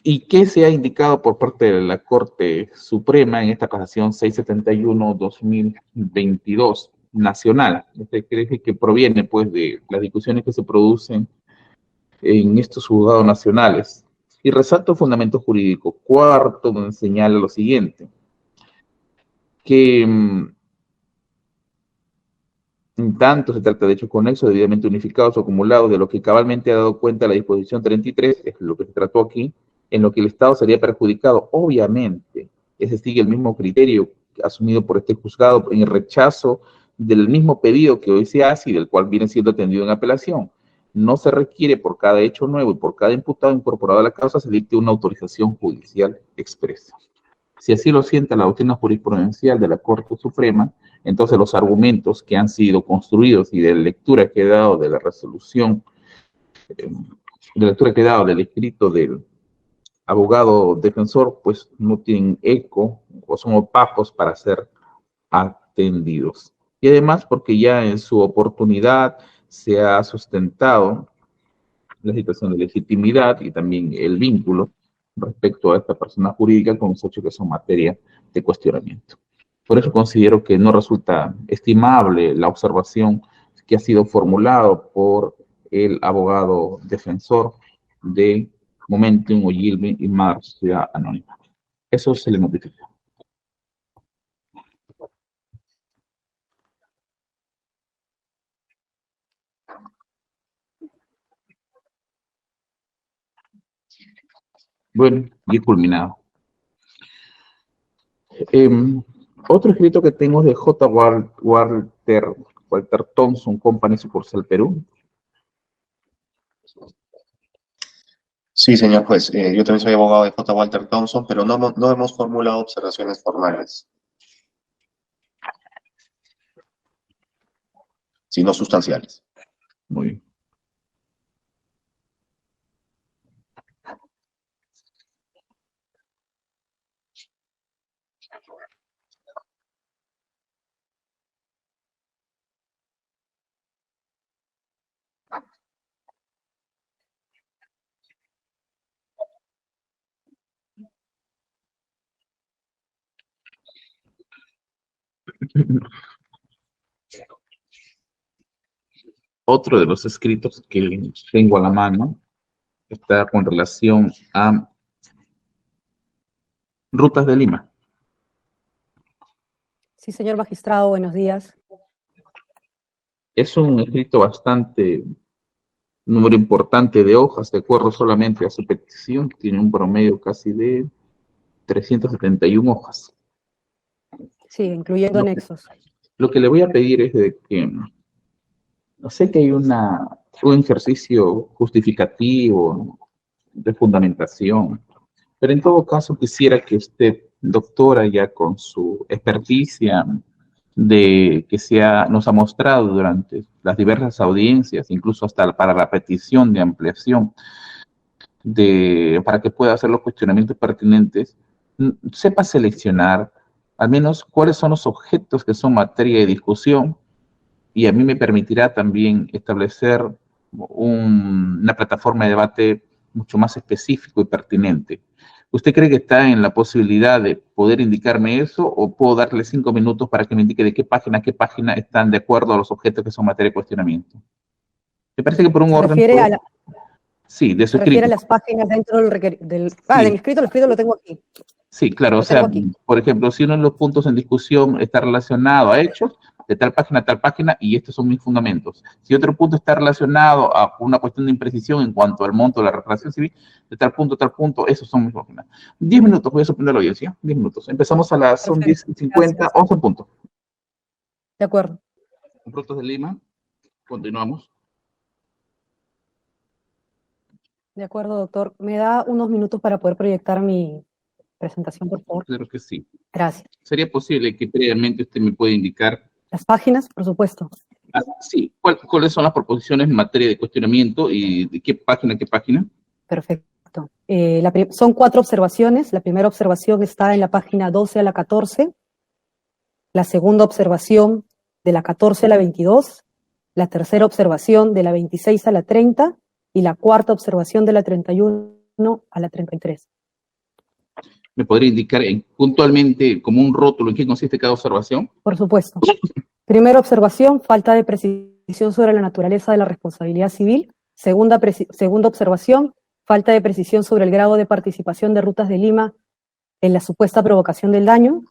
¿Y qué se ha indicado por parte de la Corte Suprema en esta casación 671-2022 nacional? Que proviene pues de las discusiones que se producen en estos juzgados nacionales. Y resalto el fundamento jurídico cuarto, donde señala lo siguiente, que en tanto se trata de hechos conexos debidamente unificados o acumulados de lo que cabalmente ha dado cuenta la disposición 33, es lo que se trató aquí, en lo que el Estado sería perjudicado. Obviamente, ese sigue el mismo criterio asumido por este juzgado en el rechazo del mismo pedido que hoy se hace y del cual viene siendo atendido en apelación. No se requiere por cada hecho nuevo y por cada imputado incorporado a la causa se dicte una autorización judicial expresa. Si así lo siente la doctrina jurisprudencial de la Corte Suprema, entonces los argumentos que han sido construidos y de lectura que he dado de la resolución, de lectura que he dado del escrito del abogado defensor, pues no tienen eco o son opacos para ser atendidos. Y además porque ya en su oportunidad se ha sustentado la situación de legitimidad y también el vínculo respecto a esta persona jurídica con los hechos que son materia de cuestionamiento. Por eso considero que no resulta estimable la observación que ha sido formulado por el abogado defensor de Momentum, Ogilvy y Mars Sociedad Anónima. Eso se le notifica. Bueno, y culminado. Otro escrito que tengo es de J. Walter Thompson Company, sucursal Perú. Sí, señor juez. Yo también soy abogado de J. Walter Thompson, pero no hemos formulado observaciones formales, sino sustanciales. Muy bien. Otro de los escritos que tengo a la mano está con relación a Rutas de Lima. Sí, señor magistrado, buenos días. Es un escrito bastante, número importante de hojas, de acuerdo solamente a su petición, tiene un promedio casi de 371 hojas. Sí, incluyendo anexos. Lo que le voy a pedir es de que, no sé que hay un ejercicio justificativo de fundamentación, pero en todo caso quisiera que usted, doctora, ya con su experticia de que nos ha mostrado durante las diversas audiencias, incluso hasta para la petición de ampliación, para que pueda hacer los cuestionamientos pertinentes, sepa seleccionar al menos cuáles son los objetos que son materia de discusión, y a mí me permitirá también establecer una plataforma de debate mucho más específico y pertinente. ¿Usted cree que está en la posibilidad de poder indicarme eso, o puedo darle 5 minutos para que me indique de qué página están de acuerdo a los objetos que son materia de cuestionamiento? Me parece que por un ¿Se orden... refiere a Sí, de su se refiere a escrito. las páginas dentro del Sí. del escrito? El escrito lo tengo aquí. Sí, claro, o sea, por ejemplo, si uno de los puntos en discusión está relacionado a hechos, de tal página a tal página, y estos son mis fundamentos. Si otro punto está relacionado a una cuestión de imprecisión en cuanto al monto de la reparación civil, de tal punto a tal punto, esos son mis páginas. 10 minutos, voy a suspender la audiencia, 10 minutos. Empezamos a las, son 10:50, 11 puntos. De acuerdo. Rutas de Lima, continuamos. De acuerdo, doctor. ¿Me da unos minutos para poder proyectar mi presentación, por favor? Claro que sí. Gracias. ¿Sería posible que previamente usted me pueda indicar? Las páginas, por supuesto. Sí, ¿cuáles son las proposiciones en materia de cuestionamiento y de qué página a qué página? Perfecto. Son 4 observaciones. La primera observación está en la página 12 a la 14. La segunda observación de la 14 a la 22. La tercera observación de la 26 a la 30. Y la cuarta observación de la 31 a la 33. ¿Me podría indicar puntualmente, como un rótulo, en qué consiste cada observación? Por supuesto. Primera observación, falta de precisión sobre la naturaleza de la responsabilidad civil. Segunda observación, falta de precisión sobre el grado de participación de Rutas de Lima en la supuesta provocación del daño.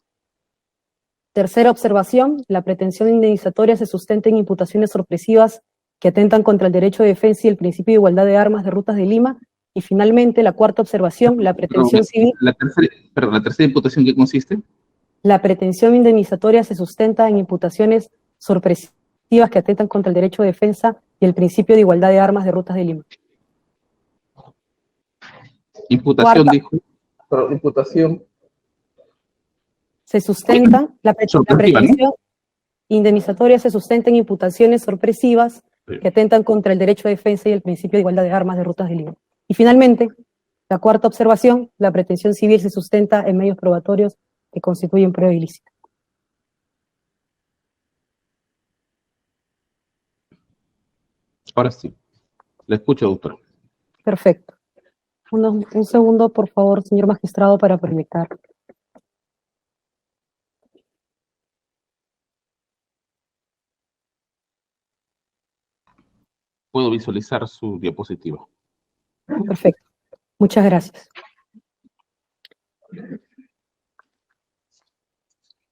Tercera observación, la pretensión indemnizatoria se sustenta en imputaciones sorpresivas que atentan contra el derecho de defensa y el principio de igualdad de armas de Rutas de Lima. Y finalmente, la cuarta observación, la pretensión civil... ¿La tercera imputación qué consiste? La pretensión indemnizatoria se sustenta en imputaciones sorpresivas que atentan contra el derecho de defensa y el principio de igualdad de armas de Rutas de Lima. Imputación, dijo. Pero imputación se sustentan, la Sorpresiva, ¿no? pretensión indemnizatoria se sustenta en imputaciones sorpresivas Sí. que atentan contra el derecho de defensa y el principio de igualdad de armas de Rutas de Lima. Y finalmente, la cuarta observación, la pretensión civil se sustenta en medios probatorios que constituyen prueba ilícita. Ahora sí. Le escucho, doctor. Perfecto. Un segundo, por favor, señor magistrado, para proyectar. Puedo visualizar su diapositiva. Perfecto. Muchas gracias.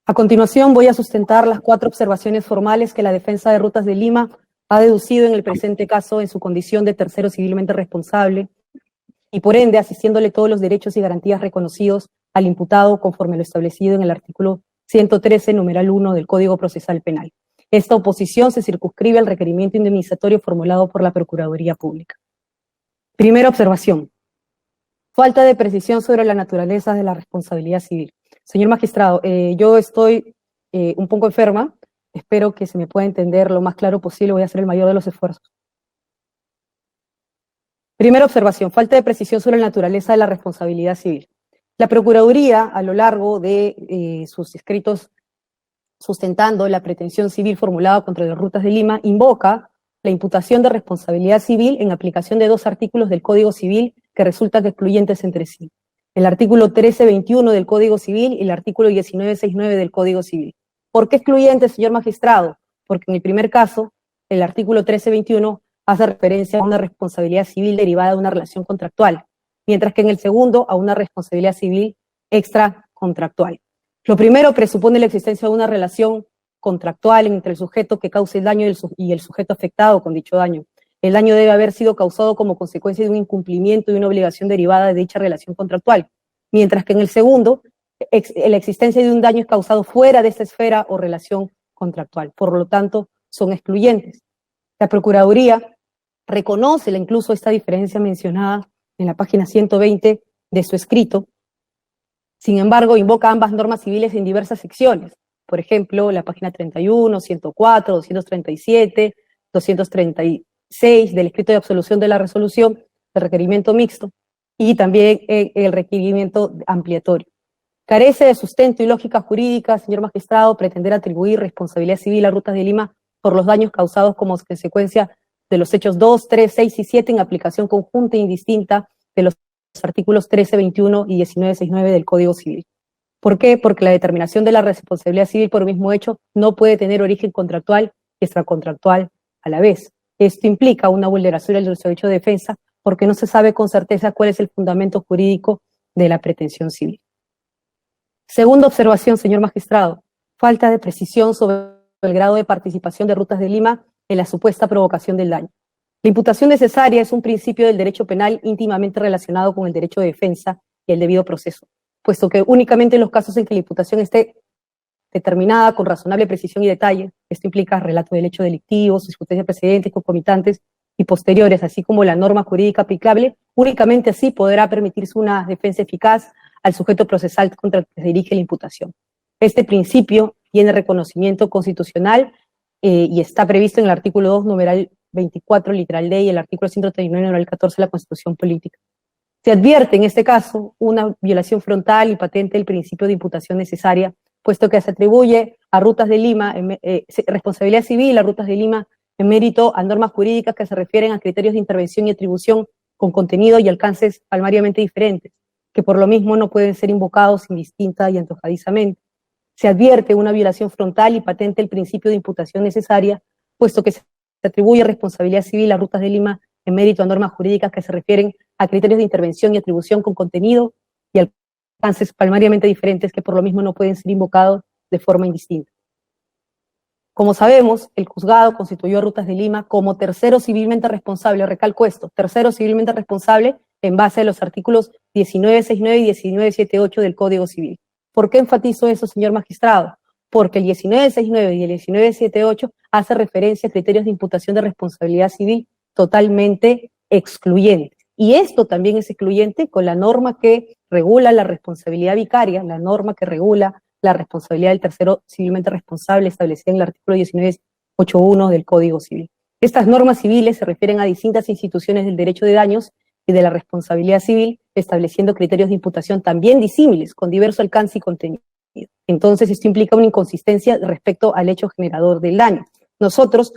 A continuación, voy a sustentar las 4 observaciones formales que la defensa de Rutas de Lima ha deducido en el presente caso en su condición de tercero civilmente responsable y, por ende, asistiéndole todos los derechos y garantías reconocidos al imputado conforme lo establecido en el artículo 113, numeral 1 del Código Procesal Penal. Esta oposición se circunscribe al requerimiento indemnizatorio formulado por la Procuraduría Pública. Primera observación. Falta de precisión sobre la naturaleza de la responsabilidad civil. Señor magistrado, yo estoy un poco enferma. Espero que se me pueda entender lo más claro posible. Voy a hacer el mayor de los esfuerzos. Primera observación. Falta de precisión sobre la naturaleza de la responsabilidad civil. La Procuraduría, a lo largo de sus escritos sustentando la pretensión civil formulada contra las Rutas de Lima, invoca la imputación de responsabilidad civil en aplicación de 2 artículos del Código Civil que resultan excluyentes entre sí. El artículo 1321 del Código Civil y el artículo 1969 del Código Civil. ¿Por qué excluyentes, señor magistrado? Porque en el primer caso, el artículo 1321 hace referencia a una responsabilidad civil derivada de una relación contractual, mientras que en el segundo a una responsabilidad civil extracontractual. Lo primero presupone la existencia de una relación contractual entre el sujeto que causa el daño y el sujeto afectado con dicho daño. El daño debe haber sido causado como consecuencia de un incumplimiento y una obligación derivada de dicha relación contractual, mientras que en el segundo, la existencia de un daño es causado fuera de esta esfera o relación contractual. Por lo tanto, son excluyentes. La Procuraduría reconoce incluso esta diferencia mencionada en la página 120 de su escrito. Sin embargo, invoca ambas normas civiles en diversas secciones. Por ejemplo, la página 31, 104, 237, 236 del escrito de absolución de la resolución, el requerimiento mixto, y también el requerimiento ampliatorio. Carece de sustento y lógica jurídica, señor magistrado, pretender atribuir responsabilidad civil a Rutas de Lima por los daños causados como consecuencia de los hechos 2, 3, 6 y 7 en aplicación conjunta e indistinta de los artículos 13, 21 y 19, 69 del Código Civil. ¿Por qué? Porque la determinación de la responsabilidad civil por el mismo hecho no puede tener origen contractual y extracontractual a la vez. Esto implica una vulneración del derecho de defensa porque no se sabe con certeza cuál es el fundamento jurídico de la pretensión civil. Segunda observación, señor magistrado, falta de precisión sobre el grado de participación de Rutas de Lima en la supuesta provocación del daño. La imputación necesaria es un principio del derecho penal íntimamente relacionado con el derecho de defensa y el debido proceso, puesto que únicamente en los casos en que la imputación esté determinada con razonable precisión y detalle, esto implica relato del hecho delictivo, circunstancias precedentes, concomitantes y posteriores, así como la norma jurídica aplicable, únicamente así podrá permitirse una defensa eficaz al sujeto procesal contra el que se dirige la imputación. Este principio tiene reconocimiento constitucional y está previsto en el artículo 2, numeral 24, literal D, y el artículo 139, numeral 14 de la Constitución Política. Se advierte en este caso una violación frontal y patente del principio de imputación necesaria, puesto que se atribuye a Rutas de Lima, responsabilidad civil a Rutas de Lima en mérito a normas jurídicas que se refieren a criterios de intervención y atribución con contenido y alcances palmariamente diferentes, que por lo mismo no pueden ser invocados indistinta y antojadizamente. Se advierte una violación frontal y patente del principio de imputación necesaria, puesto que se atribuye responsabilidad civil a Rutas de Lima en mérito a normas jurídicas que se refieren a criterios de intervención y atribución con contenido y alcances palmariamente diferentes que por lo mismo no pueden ser invocados de forma indistinta. Como sabemos, el juzgado constituyó a Rutas de Lima como tercero civilmente responsable, recalco esto, tercero civilmente responsable en base a los artículos 1969 y 1978 del Código Civil. ¿Por qué enfatizo eso, señor magistrado? Porque el 1969 y el 1978 hace referencia a criterios de imputación de responsabilidad civil totalmente excluyentes. Y esto también es excluyente con la norma que regula la responsabilidad vicaria, la norma que regula la responsabilidad del tercero civilmente responsable establecida en el artículo 19.8.1 del Código Civil. Estas normas civiles se refieren a distintas instituciones del derecho de daños y de la responsabilidad civil, estableciendo criterios de imputación también disímiles, con diverso alcance y contenido. Entonces, esto implica una inconsistencia respecto al hecho generador del daño. Nosotros,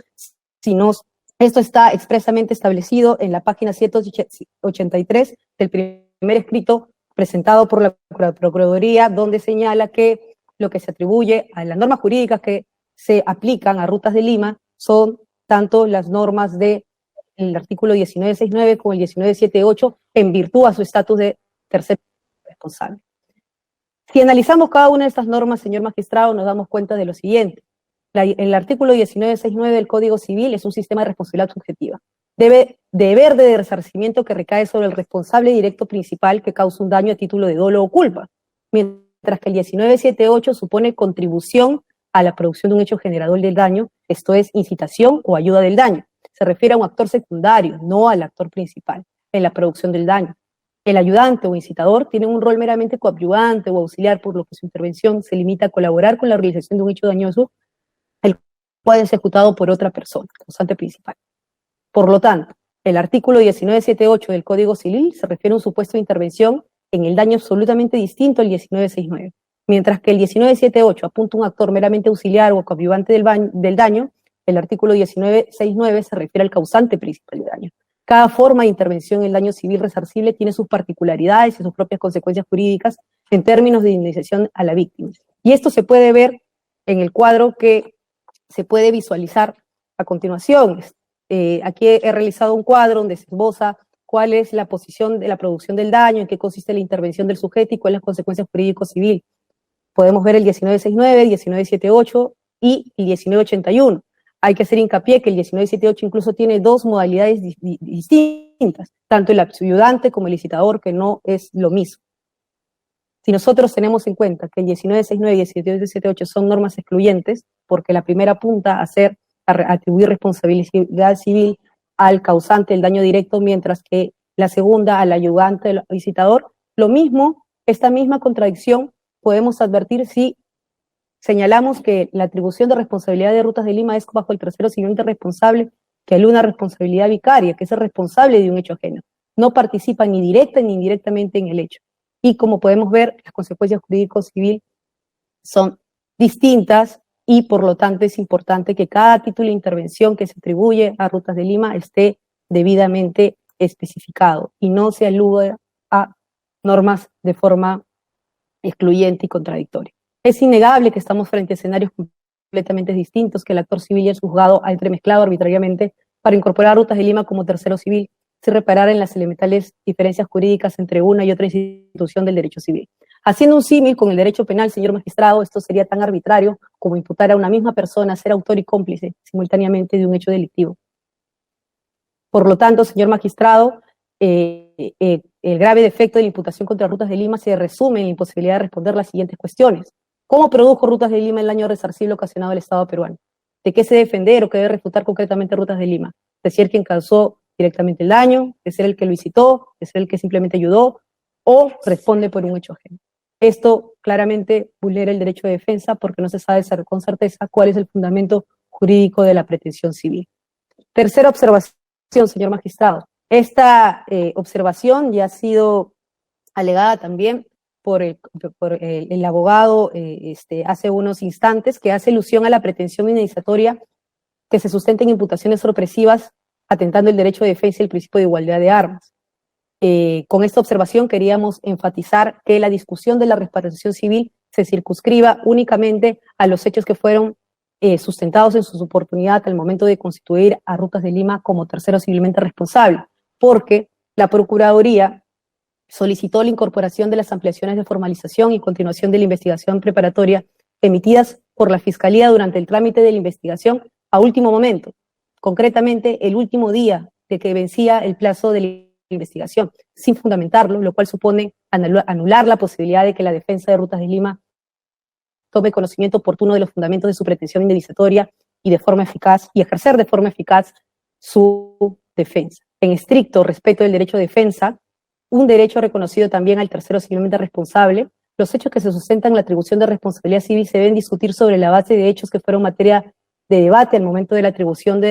esto está expresamente establecido en la página 183 del primer escrito presentado por la Procuraduría, donde señala que lo que se atribuye a las normas jurídicas que se aplican a Rutas de Lima son tanto las normas del artículo 19.6.9 como el 19.7.8 en virtud a su estatus de tercer responsable. Si analizamos cada una de estas normas, señor magistrado, nos damos cuenta de lo siguiente. El artículo 19.6.9 del Código Civil es un sistema de responsabilidad subjetiva. Deber de resarcimiento que recae sobre el responsable directo principal que causa un daño a título de dolo o culpa, mientras que el 19.7.8 supone contribución a la producción de un hecho generador del daño, esto es, incitación o ayuda del daño. Se refiere a un actor secundario, no al actor principal, en la producción del daño. El ayudante o incitador tiene un rol meramente coadyuvante o auxiliar, por lo que su intervención se limita a colaborar con la realización de un hecho dañoso, el cual es ejecutado por otra persona, causante principal. Por lo tanto, el artículo 19.7.8 del Código Civil se refiere a un supuesto de intervención en el daño absolutamente distinto al 19.6.9, mientras que el 19.7.8 apunta a un actor meramente auxiliar o coadyuvante del daño, el artículo 19.6.9 se refiere al causante principal del daño. Cada forma de intervención en el daño civil resarcible tiene sus particularidades y sus propias consecuencias jurídicas en términos de indemnización a la víctima. Y esto se puede ver en el cuadro que se puede visualizar a continuación. Aquí he realizado un cuadro donde se esboza cuál es la posición de la producción del daño, en qué consiste la intervención del sujeto y cuáles las consecuencias jurídico-civil. Podemos ver el 19.6.9, 19.7.8 y el 19.81. Hay que hacer hincapié que el 19.7.8 incluso tiene dos modalidades distintas, tanto el ayudante como el licitador, que no es lo mismo. Si nosotros tenemos en cuenta que el 19.6.9 y el 19.7.8 son normas excluyentes, porque la primera apunta a atribuir responsabilidad civil al causante del daño directo, mientras que la segunda al ayudante del licitador, lo mismo, esta misma contradicción podemos advertir si señalamos que la atribución de responsabilidad de Rutas de Lima es bajo el tercero civilmente responsable, que hay una responsabilidad vicaria, que es el responsable de un hecho ajeno. No participa ni directa ni indirectamente en el hecho. Y como podemos ver, las consecuencias jurídico-civil son distintas y por lo tanto es importante que cada título de intervención que se atribuye a Rutas de Lima esté debidamente especificado y no se alude a normas de forma excluyente y contradictoria. Es innegable que estamos frente a escenarios completamente distintos, que el actor civil y el juzgado ha entremezclado arbitrariamente para incorporar a Rutas de Lima como tercero civil, sin reparar en las elementales diferencias jurídicas entre una y otra institución del derecho civil. Haciendo un símil con el derecho penal, señor magistrado, esto sería tan arbitrario como imputar a una misma persona a ser autor y cómplice simultáneamente de un hecho delictivo. Por lo tanto, señor magistrado, el grave defecto de la imputación contra Rutas de Lima se resume en la imposibilidad de responder las siguientes cuestiones. ¿Cómo produjo Rutas de Lima el daño resarcible ocasionado al Estado peruano? ¿De qué se debe defender o qué debe refutar concretamente Rutas de Lima? ¿De ser quien causó directamente el daño? ¿De ser el que lo incitó? ¿De ser el que simplemente ayudó? ¿O responde por un hecho ajeno? Esto claramente vulnera el derecho de defensa porque no se sabe con certeza cuál es el fundamento jurídico de la pretensión civil. Tercera observación, señor magistrado. Esta observación ya ha sido alegada también por el abogado hace unos instantes, que hace alusión a la pretensión indemnizatoria que se sustenta en imputaciones sorpresivas, atentando el derecho de defensa y el principio de igualdad de armas. Con esta observación queríamos enfatizar que la discusión de la reparación civil se circunscriba únicamente a los hechos que fueron sustentados en su oportunidad al momento de constituir a Rutas de Lima como tercero civilmente responsable, porque la Procuraduría solicitó la incorporación de las ampliaciones de formalización y continuación de la investigación preparatoria emitidas por la Fiscalía durante el trámite de la investigación a último momento, concretamente el último día de que vencía el plazo de la investigación, sin fundamentarlo, lo cual supone anular la posibilidad de que la defensa de Rutas de Lima tome conocimiento oportuno de los fundamentos de su pretensión indemnizatoria y de forma eficaz, y ejercer de forma eficaz su defensa. En estricto respeto del derecho de defensa, un derecho reconocido también al tercero civilmente responsable, los hechos que se sustentan en la atribución de responsabilidad civil se deben discutir sobre la base de hechos que fueron materia de debate al momento de la atribución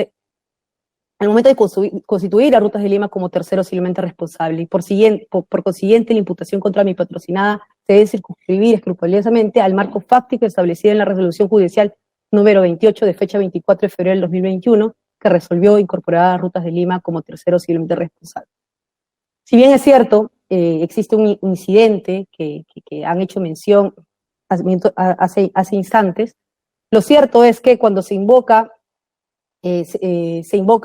al momento de constituir a Rutas de Lima como tercero civilmente responsable. Y por consiguiente, la imputación contra mi patrocinada se debe circunscribir escrupulosamente al marco fáctico establecido en la resolución judicial número 28 de fecha 24 de febrero del 2021, que resolvió incorporar a Rutas de Lima como tercero civilmente responsable. Si bien es cierto, existe un incidente que han hecho mención hace instantes, lo cierto es que cuando se invoca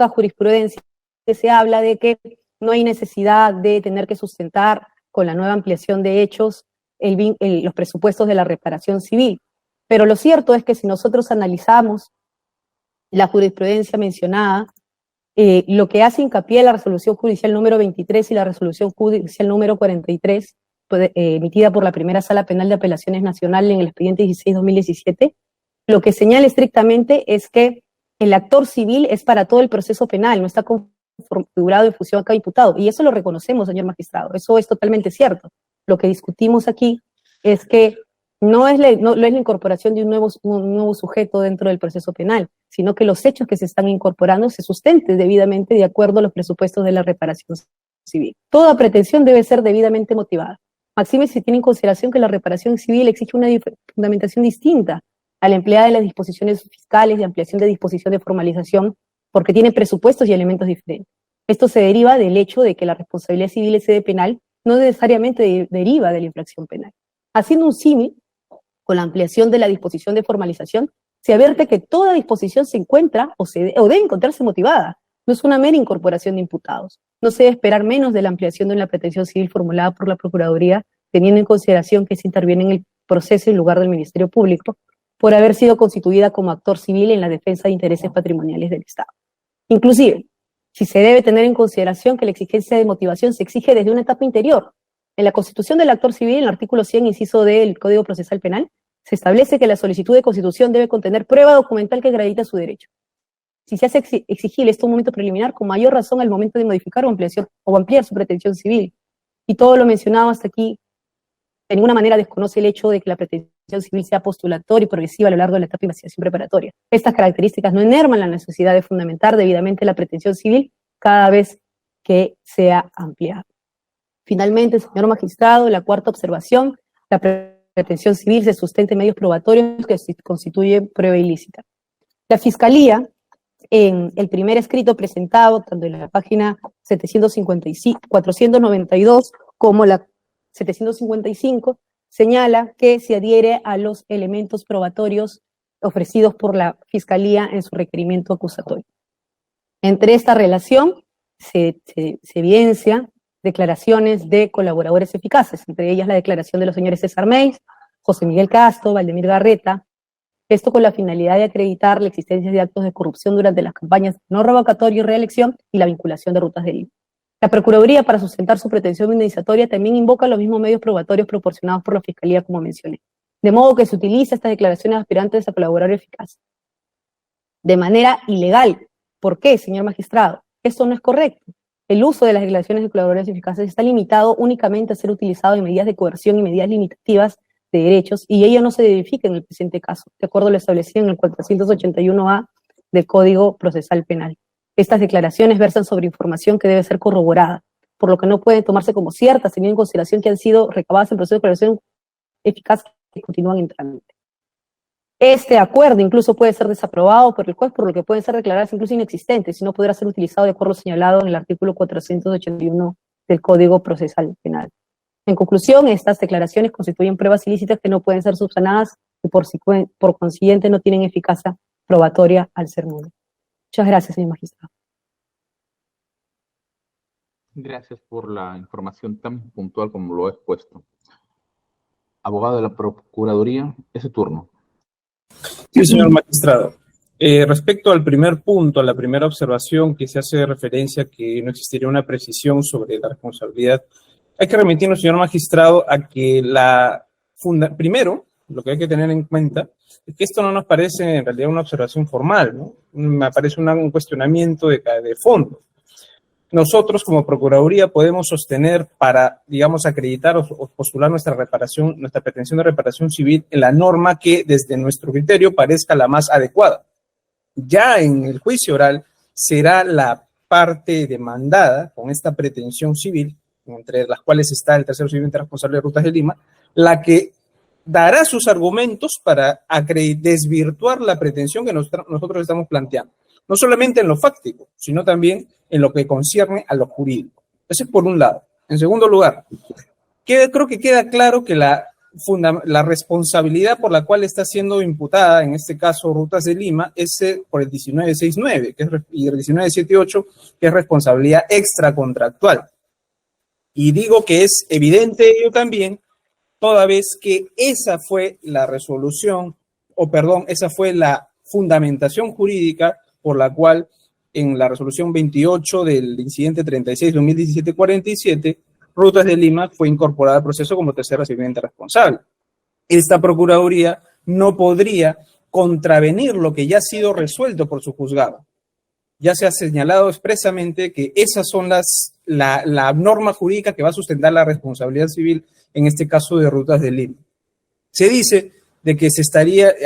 jurisprudencia, se habla de que no hay necesidad de tener que sustentar con la nueva ampliación de hechos los presupuestos de la reparación civil. Pero lo cierto es que si nosotros analizamos la jurisprudencia mencionada, lo que hace hincapié la resolución judicial número 23 y la resolución judicial número 43, emitida por la primera Sala Penal de Apelaciones Nacional en el expediente 16-2017, lo que señala estrictamente es que el actor civil es para todo el proceso penal, no está configurado en función a cada imputado, y eso lo reconocemos, señor magistrado, eso es totalmente cierto. Lo que discutimos aquí es que no es la incorporación de un nuevo sujeto dentro del proceso penal, sino que los hechos que se están incorporando se sustenten debidamente de acuerdo a los presupuestos de la reparación civil. Toda pretensión debe ser debidamente motivada. Máxime si tiene en consideración que la reparación civil exige una fundamentación distinta a la empleada de las disposiciones fiscales de ampliación de disposición de formalización, porque tiene presupuestos y elementos diferentes. Esto se deriva del hecho de que la responsabilidad civil en sede penal no necesariamente deriva de la infracción penal. Haciendo un símil con la ampliación de la disposición de formalización, se advierte que toda disposición se encuentra o debe encontrarse motivada. No es una mera incorporación de imputados. No se debe esperar menos de la ampliación de una pretensión civil formulada por la Procuraduría, teniendo en consideración que se interviene en el proceso en lugar del Ministerio Público, por haber sido constituida como actor civil en la defensa de intereses patrimoniales del Estado. Inclusive, si se debe tener en consideración que la exigencia de motivación se exige desde una etapa interior. En la constitución del actor civil, en el artículo 100, inciso D del Código Procesal Penal, se establece que la solicitud de constitución debe contener prueba documental que acredita su derecho. Si se hace exigible esto un momento preliminar, con mayor razón al momento de modificar o ampliar su pretensión civil. Y todo lo mencionado hasta aquí, de ninguna manera desconoce el hecho de que la pretensión civil sea postulatoria y progresiva a lo largo de la etapa de investigación preparatoria. Estas características no enervan la necesidad de fundamentar debidamente la pretensión civil cada vez que sea ampliada. Finalmente, señor magistrado, la cuarta observación, la pretensión civil se sustenta en medios probatorios que constituyen prueba ilícita. La Fiscalía, en el primer escrito presentado, tanto en la página 492 como la 755, señala que se adhiere a los elementos probatorios ofrecidos por la Fiscalía en su requerimiento acusatorio. Entre esta relación se evidencia declaraciones de colaboradores eficaces, entre ellas la declaración de los señores César Meis, José Miguel Castro, Valdemir Garreta, esto con la finalidad de acreditar la existencia de actos de corrupción durante las campañas no revocatorio y reelección y la vinculación de Rutas de Lima. La Procuraduría, para sustentar su pretensión indemnizatoria, también invoca los mismos medios probatorios proporcionados por la Fiscalía, como mencioné. De modo que se utiliza estas declaraciones aspirantes a colaborador eficaz de manera ilegal. ¿Por qué, señor magistrado? Esto no es correcto. El uso de las declaraciones de colaboradores eficaces está limitado únicamente a ser utilizado en medidas de coerción y medidas limitativas de derechos, y ello no se verifica en el presente caso, de acuerdo a lo establecido en el 481A del Código Procesal Penal. Estas declaraciones versan sobre información que debe ser corroborada, por lo que no pueden tomarse como ciertas, teniendo en consideración que han sido recabadas en proceso de declaración eficaz que continúan en trámite. Este acuerdo incluso puede ser desaprobado por el juez, por lo que pueden ser declaradas incluso inexistentes, y no podrá ser utilizado de acuerdo a lo señalado en el artículo 481 del Código Procesal Penal. En conclusión, estas declaraciones constituyen pruebas ilícitas que no pueden ser subsanadas y por consiguiente no tienen eficacia probatoria al ser nulas. Muchas gracias, señor magistrado. Gracias por la información tan puntual como lo he expuesto. Abogado de la Procuraduría, es su turno. Sí, señor magistrado. Respecto al primer punto, a la primera observación que se hace referencia a que no existiría una precisión sobre la responsabilidad, hay que remitirnos, señor magistrado, a que primero, lo que hay que tener en cuenta es que esto no nos parece en realidad una observación formal, ¿no? Me parece un cuestionamiento de fondo. nosotros como Procuraduría podemos sostener para, digamos, acreditar o postular nuestra pretensión de reparación civil en la norma que desde nuestro criterio parezca la más adecuada. Ya en el juicio oral será la parte demandada con esta pretensión civil, entre las cuales está el tercero civilmente responsable de Rutas de Lima, la que dará sus argumentos para desvirtuar la pretensión que nosotros estamos planteando. No solamente en lo fáctico, sino también en lo que concierne a lo jurídico. Ese es por un lado. En segundo lugar, creo que queda claro que la responsabilidad por la cual está siendo imputada, en este caso Rutas de Lima, es por el 1969 y el 1978, que es responsabilidad extracontractual. Y digo que es evidente ello también, toda vez que esa fue la resolución, esa fue la fundamentación jurídica por la cual en la resolución 28 del incidente 36-2017-47, Rutas de Lima fue incorporada al proceso como tercera civilmente responsable. Esta Procuraduría no podría contravenir lo que ya ha sido resuelto por su juzgado. Ya se ha señalado expresamente que esas son la norma jurídica que va a sustentar la responsabilidad civil, en este caso de Rutas de Lima. Se dice de que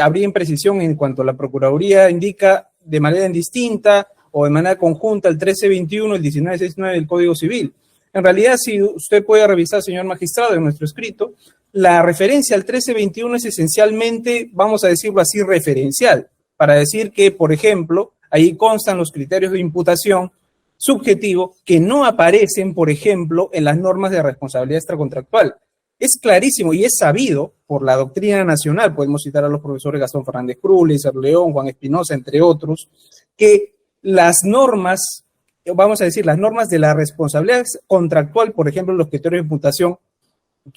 habría imprecisión en cuanto a la Procuraduría indica de manera indistinta o de manera conjunta el 1321, el 1969 del Código Civil. En realidad, si usted puede revisar, señor magistrado, en nuestro escrito, la referencia al 1321 es esencialmente, vamos a decirlo así, referencial, para decir que, por ejemplo, ahí constan los criterios de imputación subjetivo que no aparecen, por ejemplo, en las normas de responsabilidad extracontractual. Es clarísimo y es sabido por la doctrina nacional, podemos citar a los profesores Gastón Fernández Cruz, Leiser León, Juan Espinosa, entre otros, que las normas, vamos a decir, las normas de la responsabilidad contractual, por ejemplo, los criterios de imputación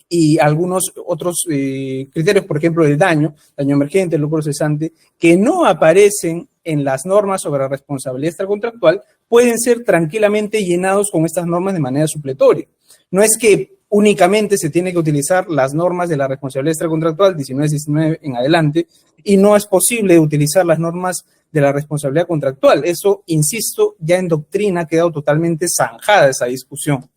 y algunos otros criterios, por ejemplo, el daño emergente, lucro cesante, que no aparecen en las normas sobre la responsabilidad extracontractual, pueden ser tranquilamente llenados con estas normas de manera supletoria. No es que únicamente se tiene que utilizar las normas de la responsabilidad extracontractual 1919 en adelante y no es posible utilizar las normas de la responsabilidad contractual. Eso, insisto, ya en doctrina ha quedado totalmente zanjada esa discusión.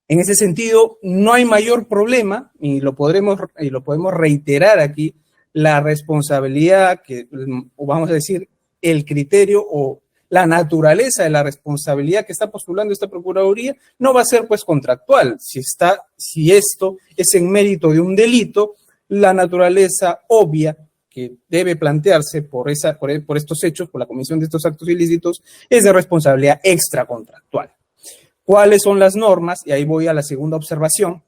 En ese sentido, no hay mayor problema, y lo podemos reiterar aquí, la responsabilidad o vamos a decir, el criterio o la naturaleza de la responsabilidad que está postulando esta Procuraduría no va a ser pues contractual. Si esto es en mérito de un delito, la naturaleza obvia que debe plantearse por estos hechos, por la comisión de estos actos ilícitos, es de responsabilidad extracontractual. ¿Cuáles son las normas? Y ahí voy a la segunda observación,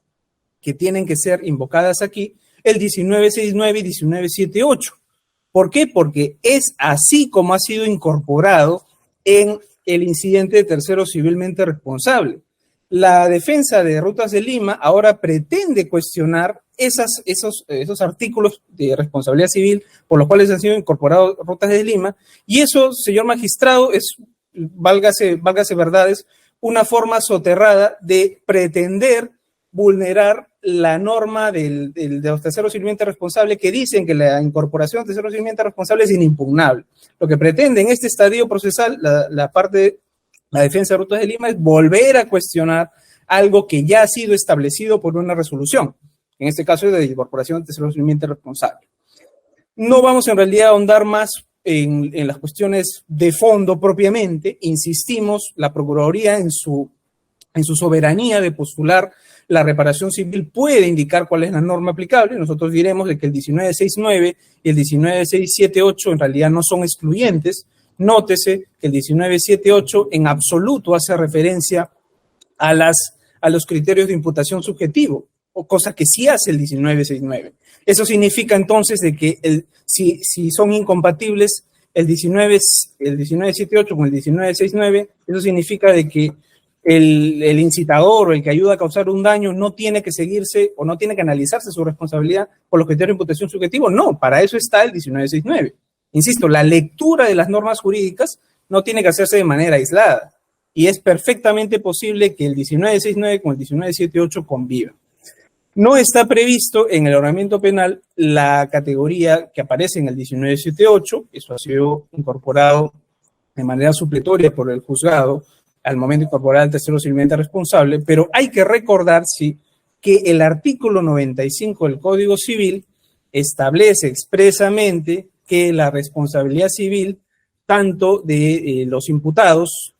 que tienen que ser invocadas aquí, el 1969 y 1978. ¿Por qué? Porque es así como ha sido incorporado en el incidente de tercero civilmente responsable. La defensa de Rutas de Lima ahora pretende cuestionar esos artículos de responsabilidad civil por los cuales han sido incorporados Rutas de Lima, y eso, señor magistrado, es, válgase verdades, una forma soterrada de pretender vulnerar la norma de los terceros civilmente responsables que dicen que la incorporación de terceros civilmente responsables es inimpugnable. Lo que pretende en este estadio procesal la defensa de Rutas de Lima es volver a cuestionar algo que ya ha sido establecido por una resolución, en este caso de incorporación de terceros civilmente responsables. No vamos en realidad a ahondar más en las cuestiones de fondo propiamente. Insistimos, la Procuraduría en su soberanía de postular la reparación civil puede indicar cuál es la norma aplicable. Nosotros diremos de que el 1969 y el 1978 en realidad no son excluyentes. Nótese que el 1978 en absoluto hace referencia a los criterios de imputación subjetivo, o cosa que sí hace el 1969. Eso significa entonces de que si son incompatibles el 1978 con el 1969, eso significa de que el incitador o el que ayuda a causar un daño no tiene que seguirse o no tiene que analizarse su responsabilidad por los criterios de imputación subjetivo. No, para eso está el 1969. Insisto, la lectura de las normas jurídicas no tiene que hacerse de manera aislada y es perfectamente posible que el 1969 con el 1978 convivan. No está previsto en el ordenamiento penal la categoría que aparece en el 1978, eso ha sido incorporado de manera supletoria por el juzgado al momento de incorporar al tercero civilmente responsable, pero hay que recordar, sí, que el artículo 95 del Código Civil establece expresamente que la responsabilidad civil, tanto de los imputados,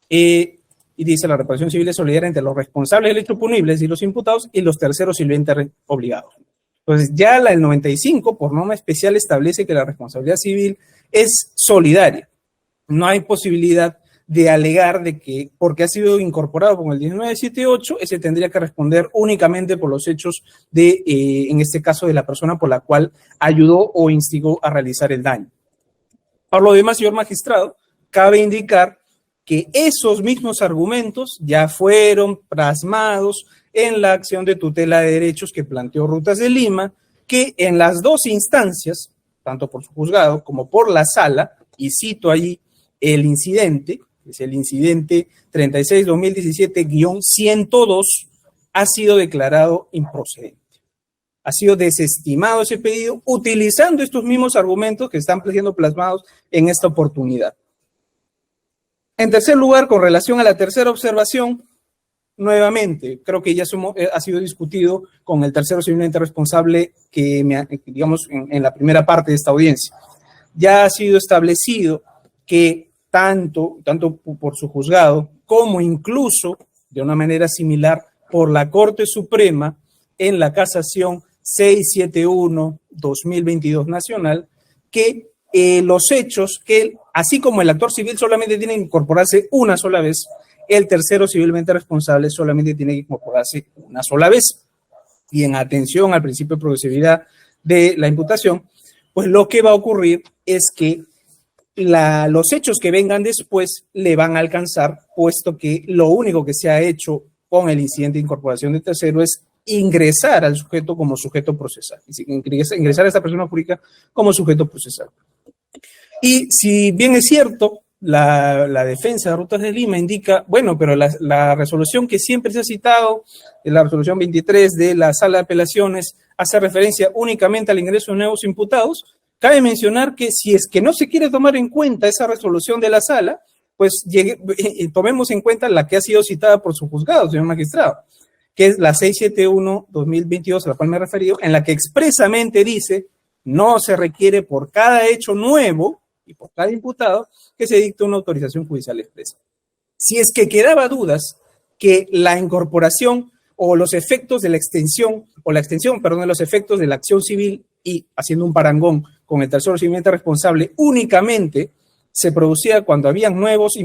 y dice la reparación civil es solidaria entre los responsables del hecho punible y los imputados y los terceros civilmente obligados. Entonces, ya el 95, por norma especial, establece que la responsabilidad civil es solidaria. No hay posibilidad de alegar de que porque ha sido incorporado con el 1978, ese tendría que responder únicamente por los hechos de, en este caso, de la persona por la cual ayudó o instigó a realizar el daño. Por lo demás, señor magistrado, cabe indicar que esos mismos argumentos ya fueron plasmados en la acción de tutela de derechos que planteó Rutas de Lima, que en las dos instancias, tanto por su juzgado como por la sala, y cito allí el incidente, es el incidente 36-2017-102, ha sido declarado improcedente. Ha sido desestimado ese pedido utilizando estos mismos argumentos que están siendo plasmados en esta oportunidad. En tercer lugar, con relación a la tercera observación, nuevamente, creo que ya ha sido discutido con el tercero civilmente responsable que, digamos, en la primera parte de esta audiencia. Ya ha sido establecido que tanto por su juzgado como incluso de una manera similar por la Corte Suprema en la casación 671-2022 nacional, que los hechos que, así como el actor civil solamente tiene que incorporarse una sola vez, el tercero civilmente responsable solamente tiene que incorporarse una sola vez. Y en atención al principio de progresividad de la imputación, pues lo que va a ocurrir es que los hechos que vengan después le van a alcanzar, puesto que lo único que se ha hecho con el incidente de incorporación de tercero es ingresar al sujeto como sujeto procesal, es decir, ingresar a esta persona jurídica como sujeto procesal. Y si bien es cierto, la defensa de Rutas de Lima indica, bueno, pero la resolución que siempre se ha citado, la resolución 23 de la Sala de Apelaciones, hace referencia únicamente al ingreso de nuevos imputados. Cabe mencionar que si es que no se quiere tomar en cuenta esa resolución de la sala, pues tomemos en cuenta la que ha sido citada por su juzgado, señor magistrado, que es la 671-2022, a la cual me he referido, en la que expresamente dice, no se requiere por cada hecho nuevo y por cada imputado que se dicte una autorización judicial expresa. Si es que quedaba dudas que la incorporación o los efectos de la extensión, de los efectos de la acción civil y haciendo un parangón con el tercero civilmente responsable únicamente se producía cuando habían nuevos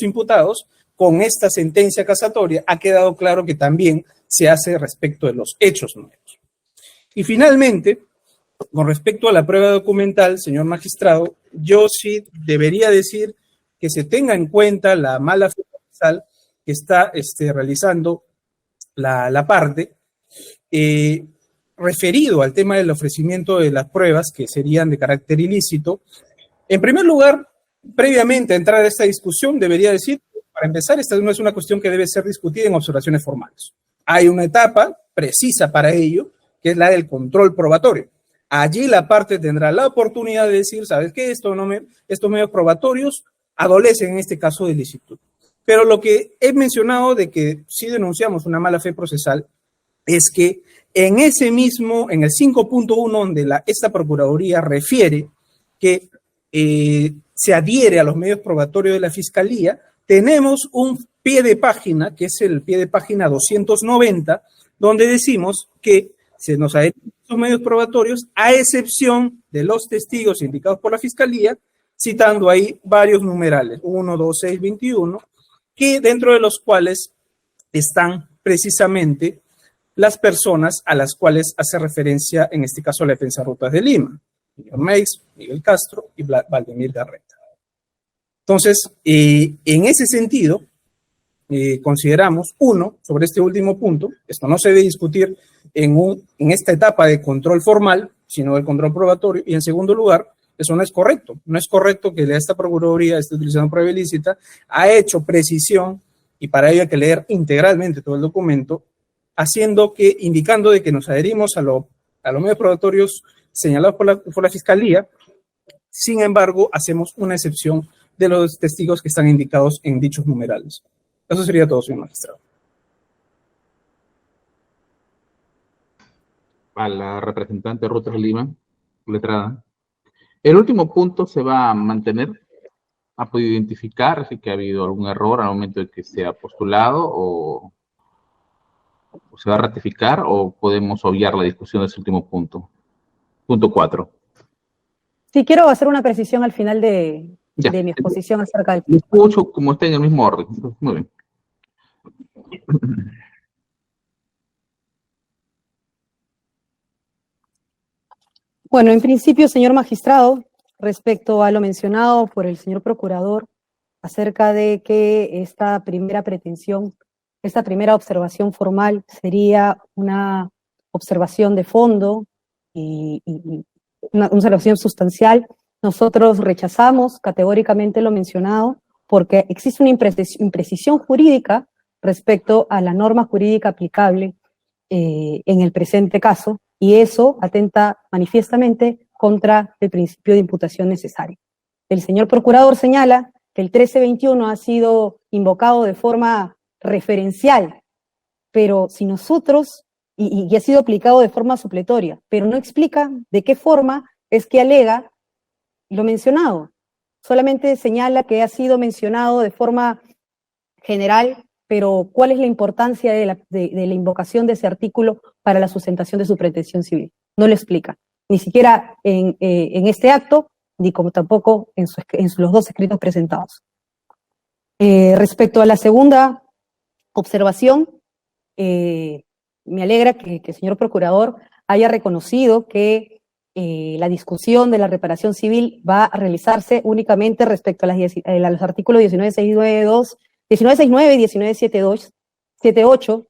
imputados, con esta sentencia casatoria ha quedado claro que también se hace respecto de los hechos nuevos. Y finalmente, con respecto a la prueba documental, señor magistrado, yo sí debería decir que se tenga en cuenta la mala fe procesal que está realizando la parte, referido al tema del ofrecimiento de las pruebas que serían de carácter ilícito. En primer lugar, previamente a entrar a esta discusión, debería decir, para empezar, esta no es una cuestión que debe ser discutida en observaciones formales. Hay una etapa precisa para ello, que es la del control probatorio. Allí la parte tendrá la oportunidad de decir, ¿sabes qué? Estos medios probatorios adolecen en este caso de ilicitud. Pero lo que he mencionado de que sí denunciamos una mala fe procesal es que en el 5.1, donde esta Procuraduría refiere que se adhiere a los medios probatorios de la Fiscalía, tenemos un pie de página, que es el pie de página 290, donde decimos que se nos adhieren los medios probatorios a excepción de los testigos indicados por la Fiscalía, citando ahí varios numerales, 1, 2, 6, 21, que dentro de los cuales están precisamente las personas a las cuales hace referencia, en este caso, la defensa Rutas de Lima, Miguel Meix, Miguel Castro y Valdemir Garreta. Entonces, en ese sentido, consideramos, uno, sobre este último punto, esto no se debe discutir en esta etapa de control formal, sino de control probatorio, y en segundo lugar, eso no es correcto. No es correcto que esta Procuraduría esté utilizando prueba ilícita, ha hecho precisión, y para ello hay que leer integralmente todo el documento, indicando de que nos adherimos a los medios probatorios señalados por la Fiscalía. Sin embargo, hacemos una excepción de los testigos que están indicados en dichos numerales. Eso sería todo, señor magistrado. A la representante Rutas de Lima, letrada. El último punto se va a mantener. ¿Ha podido identificar si que ha habido algún error al momento de que se ha postulado o se va a ratificar o podemos obviar la discusión de ese último punto? Punto 4. Sí, quiero hacer una precisión al final de Ya. mi exposición acerca del Lo escucho como está en el mismo orden. Muy bien. Bueno, en principio, señor magistrado, respecto a lo mencionado por el señor procurador acerca de que esta primera pretensión, esta primera observación formal sería una observación de fondo y una observación sustancial, nosotros rechazamos categóricamente lo mencionado porque existe una imprecisión jurídica respecto a la norma jurídica aplicable en el presente caso, y eso atenta manifiestamente contra el principio de imputación necesaria. El señor procurador señala que el 1321 ha sido invocado de forma referencial, pero si nosotros, y ha sido aplicado de forma supletoria, pero no explica de qué forma es que alega lo mencionado. Solamente señala que ha sido mencionado de forma general, pero ¿cuál es la importancia de la invocación de ese artículo para la sustentación de su pretensión civil? No lo explica, ni siquiera en este acto, ni como tampoco en los dos escritos presentados. Respecto a la segunda observación, me alegra que el señor procurador haya reconocido que la discusión de la reparación civil va a realizarse únicamente respecto a los artículos 1969 y 1978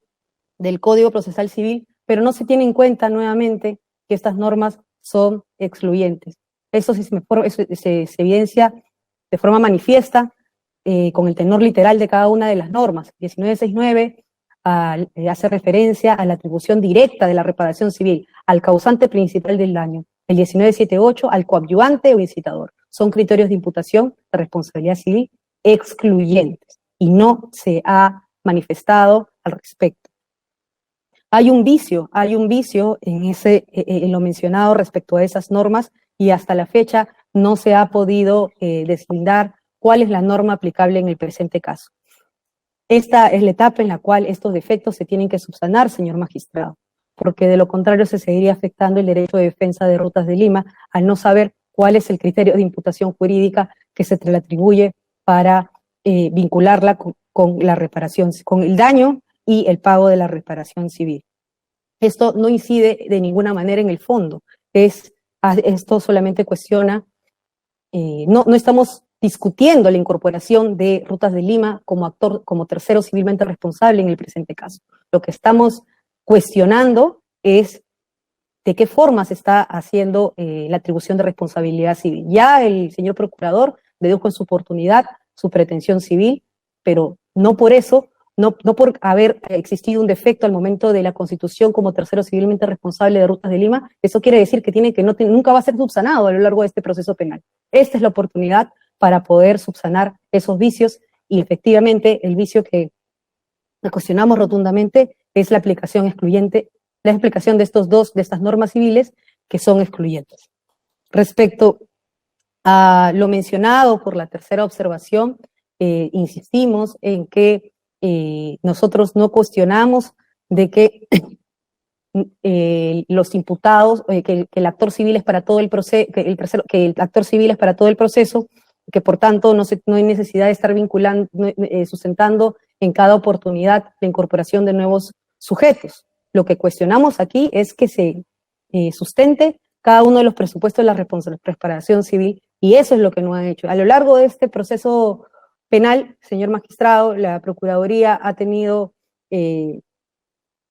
del Código Procesal Civil, pero no se tiene en cuenta nuevamente que estas normas son excluyentes. Eso se evidencia de forma manifiesta con el tenor literal de cada una de las normas. 1969 hace referencia a la atribución directa de la reparación civil al causante principal del daño. El 1978 al coadyuvante o incitador. Son criterios de imputación de responsabilidad civil excluyentes y no se ha manifestado al respecto. Hay un vicio en lo mencionado respecto a esas normas y hasta la fecha no se ha podido deslindar cuál es la norma aplicable en el presente caso. Esta es la etapa en la cual estos defectos se tienen que subsanar, señor magistrado, porque de lo contrario se seguiría afectando el derecho de defensa de Rutas de Lima al no saber cuál es el criterio de imputación jurídica que se le atribuye para vincularla con la reparación, con el daño y el pago de la reparación civil. Esto no incide de ninguna manera en el fondo, esto solamente cuestiona, no estamos discutiendo la incorporación de Rutas de Lima como actor, como tercero civilmente responsable en el presente caso. Lo que estamos cuestionando es de qué forma se está haciendo la atribución de responsabilidad civil. Ya el señor procurador dedujo en su oportunidad su pretensión civil, pero no por eso, no por haber existido un defecto al momento de la constitución como tercero civilmente responsable de Rutas de Lima, eso quiere decir que nunca va a ser subsanado a lo largo de este proceso penal. Esta es la oportunidad para poder subsanar esos vicios y efectivamente el vicio que cuestionamos rotundamente es la aplicación excluyente, la explicación de estas normas civiles que son excluyentes. Respecto a lo mencionado por la tercera observación, insistimos en que nosotros no cuestionamos de que los imputados, que el actor civil es para todo el proceso, que el actor civil es para todo el proceso, que por tanto no hay necesidad de estar vinculando, sustentando en cada oportunidad la incorporación de nuevos sujetos. Lo que cuestionamos aquí es que se sustente cada uno de los presupuestos de la reparación civil, y eso es lo que no han hecho. A lo largo de este proceso penal, señor magistrado, la Procuraduría ha tenido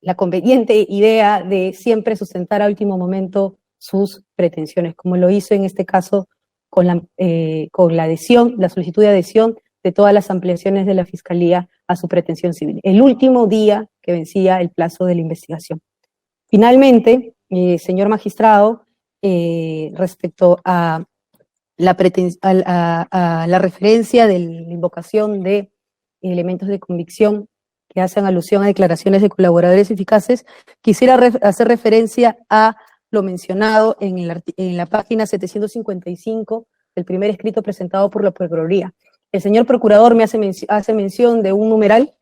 la conveniente idea de siempre sustentar a último momento sus pretensiones, como lo hizo en este caso con la adhesión, la solicitud de adhesión de todas las ampliaciones de la Fiscalía a su pretensión civil, el último día que vencía el plazo de la investigación. Finalmente, señor magistrado, respecto a a la referencia de la invocación de elementos de convicción que hacen alusión a declaraciones de colaboradores eficaces, quisiera hacer referencia a lo mencionado en la página 755 del primer escrito presentado por la Procuraduría. El señor procurador me hace mención de un numeral,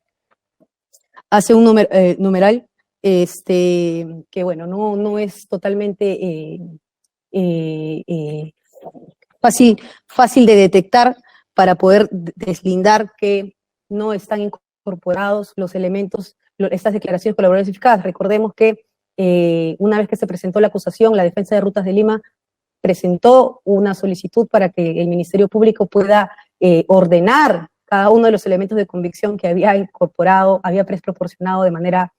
numeral que bueno, no es totalmente fácil de detectar para poder deslindar que no están incorporados los elementos, estas declaraciones de colaboradores eficaces. Recordemos que una vez que se presentó la acusación, la defensa de Rutas de Lima presentó una solicitud para que el Ministerio Público pueda ordenar cada uno de los elementos de convicción que había incorporado, había desproporcionado de manera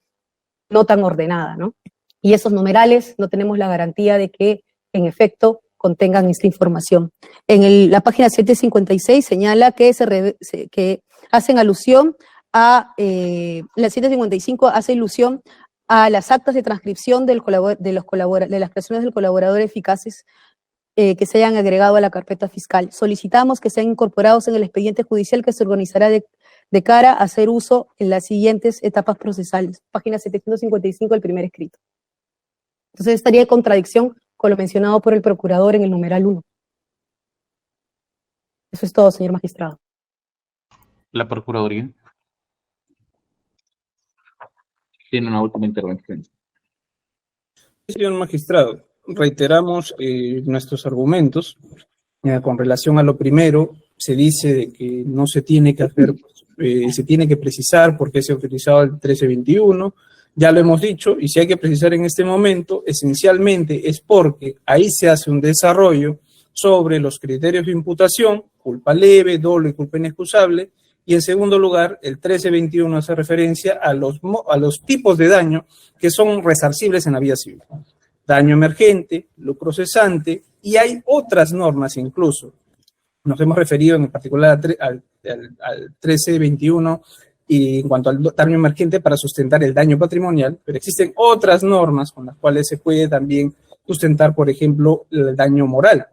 no tan ordenada, ¿no? Y esos numerales no tenemos la garantía de que, en efecto, contengan esta información. En la página 756 señala que que hacen alusión a, la 755 hace alusión a las actas de transcripción de las creaciones del colaborador eficaces que se hayan agregado a la carpeta fiscal. Solicitamos que sean incorporados en el expediente judicial que se organizará de cara a hacer uso en las siguientes etapas procesales. Página 755 del primer escrito. Entonces estaría en contradicción con lo mencionado por el procurador en el numeral 1. Eso es todo, señor magistrado. La Procuraduría tiene una última intervención. Señor magistrado, reiteramos nuestros argumentos. Con relación a lo primero, se dice de que no se tiene que hacer, se tiene que precisar por qué se ha utilizado el 1321. Ya lo hemos dicho, y si hay que precisar en este momento, esencialmente es porque ahí se hace un desarrollo sobre los criterios de imputación, culpa leve, doble y culpa inexcusable, y en segundo lugar, el 1321 hace referencia a los tipos de daño que son resarcibles en la vía civil. Daño emergente, lucro cesante, y hay otras normas incluso. Nos hemos referido en particular al 1321 y en cuanto al daño emergente para sustentar el daño patrimonial, pero existen otras normas con las cuales se puede también sustentar, por ejemplo, el daño moral,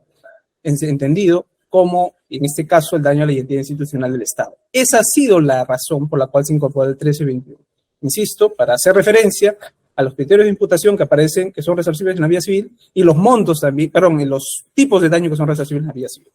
entendido como, en este caso, el daño a la identidad institucional del Estado. Esa ha sido la razón por la cual se incorporó el 1321. Insisto, para hacer referencia a los criterios de imputación que aparecen, que son resarcibles en la vía civil, y los montos también, perdón, en los tipos de daño que son resarcibles en la vía civil.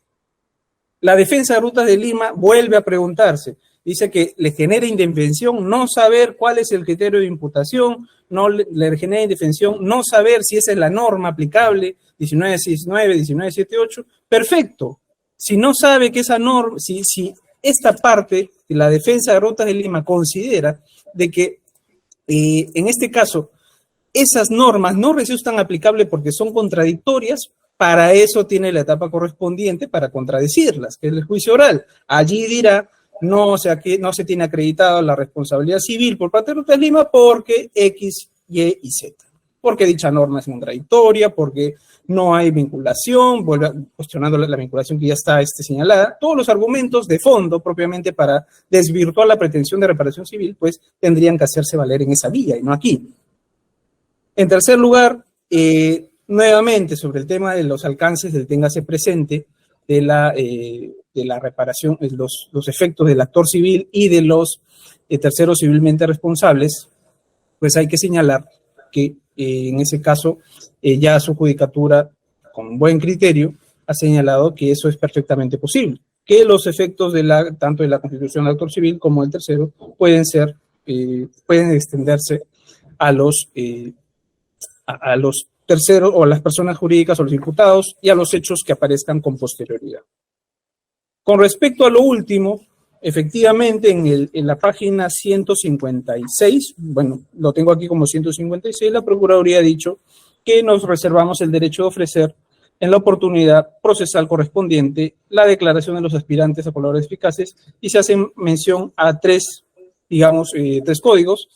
La defensa de Rutas de Lima vuelve a preguntarse, dice que le genera indefensión no saber cuál es el criterio de imputación, no le genera indefensión no saber si esa es la norma aplicable, 1969, 1978, perfecto. Si no sabe que esa norma, si esta parte de la defensa de Rutas de Lima considera de que en este caso esas normas no resultan aplicables porque son contradictorias, para eso tiene la etapa correspondiente para contradecirlas, que es el juicio oral. Allí dirá, no se tiene acreditado la responsabilidad civil por parte de Rutas de Lima porque X, Y y Z. Porque dicha norma es contradictoria, porque no hay vinculación, vuelve cuestionando la vinculación que ya está señalada. Todos los argumentos de fondo, propiamente para desvirtuar la pretensión de reparación civil, pues tendrían que hacerse valer en esa vía y no aquí. En tercer lugar, nuevamente sobre el tema de los alcances del téngase presente de la reparación, los efectos del actor civil y de los terceros civilmente responsables, pues hay que señalar que en ese caso ya su judicatura, con buen criterio, ha señalado que eso es perfectamente posible, que los efectos tanto de la constitución del actor civil como del tercero pueden extenderse a los terceros o a las personas jurídicas o los imputados y a los hechos que aparezcan con posterioridad. Con respecto a lo último, efectivamente en la página 156, bueno, lo tengo aquí como 156, la Procuraduría ha dicho que nos reservamos el derecho de ofrecer en la oportunidad procesal correspondiente la declaración de los aspirantes a colaboradores eficaces y se hace mención a tres códigos,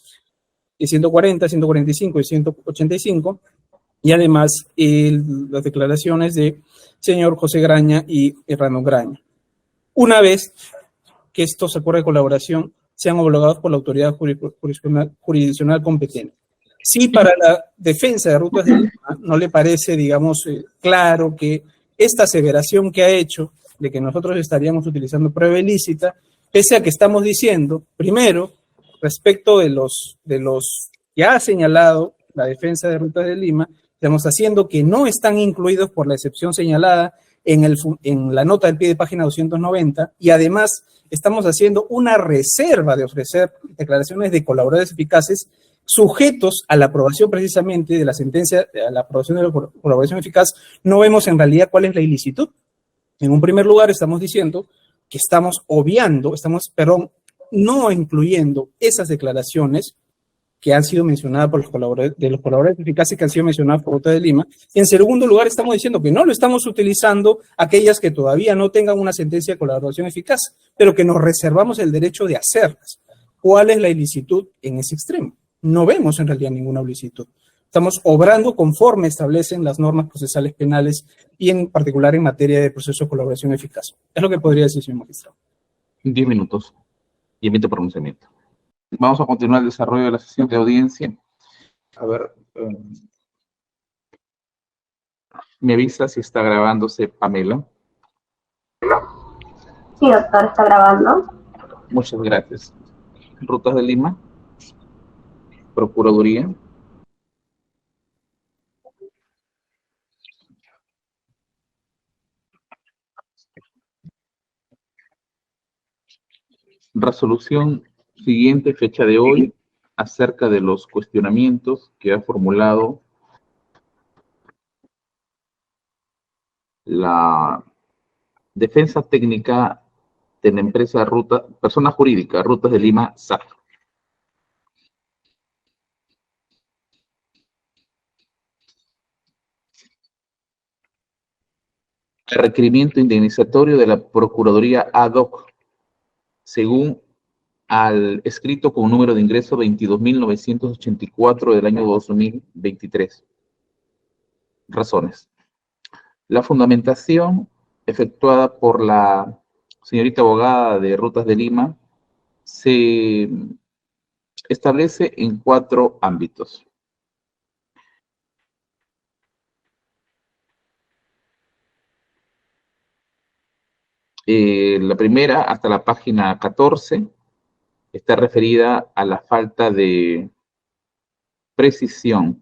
140, 145 y 185, y además las declaraciones de señor José Graña y Hernando Graña. Una vez que estos acuerdos de colaboración sean homologados por la autoridad jurisdiccional competente. Si para la defensa de Rutas de Lima no le parece, claro que esta aseveración que ha hecho de que nosotros estaríamos utilizando prueba ilícita, pese a que estamos diciendo, primero, respecto de los que ha señalado la defensa de Rutas de Lima, estamos haciendo que no están incluidos por la excepción señalada en la nota del pie de página 290, y además estamos haciendo una reserva de ofrecer declaraciones de colaboradores eficaces sujetos a la aprobación precisamente de la sentencia, a la aprobación de la colaboración eficaz. No vemos en realidad cuál es la ilicitud. En un primer lugar, estamos diciendo que estamos obviando, no incluyendo esas declaraciones que han sido mencionadas por los colaboradores eficaces que han sido mencionadas por Rutas de Lima. Y en segundo lugar, estamos diciendo que no lo estamos utilizando aquellas que todavía no tengan una sentencia de colaboración eficaz, pero que nos reservamos el derecho de hacerlas. ¿Cuál es la ilicitud en ese extremo? No vemos en realidad ninguna ilicitud. Estamos obrando conforme establecen las normas procesales penales y en particular en materia de proceso de colaboración eficaz. Es lo que podría decir, señor magistrado. 10 minutos y emite pronunciamiento. Vamos a continuar el desarrollo de la sesión de audiencia. A ver, me avisa si está grabándose Pamela. Sí, doctor, está grabando. Muchas gracias. Rutas de Lima, Procuraduría. Resolución siguiente, fecha de hoy, acerca de los cuestionamientos que ha formulado la defensa técnica de la empresa persona jurídica, Rutas de Lima, SAF. El requerimiento indemnizatorio de la Procuraduría ad hoc, según al escrito con número de ingreso 22.984 del año 2023. Razones. La fundamentación efectuada por la señorita abogada de Rutas de Lima se establece en 4 ámbitos. La primera, hasta la página 14, está referida a la falta de precisión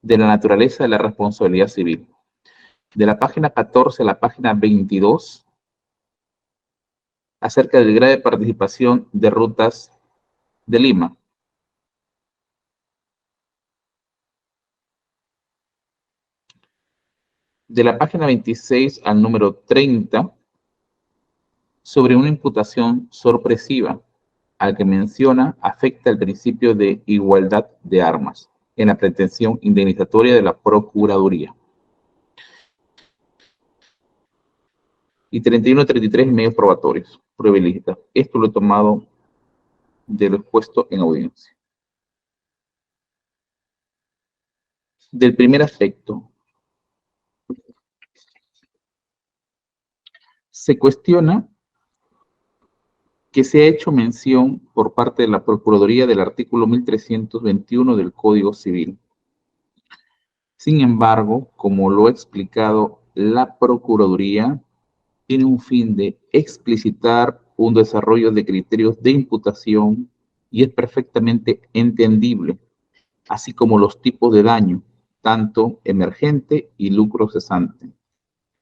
de la naturaleza de la responsabilidad civil. De la página 14 a la página 22, acerca del grado de participación de Rutas de Lima. De la página 26 al número 30, sobre una imputación sorpresiva, al que menciona afecta el principio de igualdad de armas en la pretensión indemnizatoria de la Procuraduría. Y 31 y 33 medios probatorios, prueba ilícita. Esto lo he tomado de lo expuesto en audiencia. Del primer aspecto, se cuestiona que se ha hecho mención por parte de la Procuraduría del artículo 1321 del Código Civil. Sin embargo, como lo ha explicado, la Procuraduría tiene un fin de explicitar un desarrollo de criterios de imputación y es perfectamente entendible, así como los tipos de daño, tanto emergente y lucro cesante.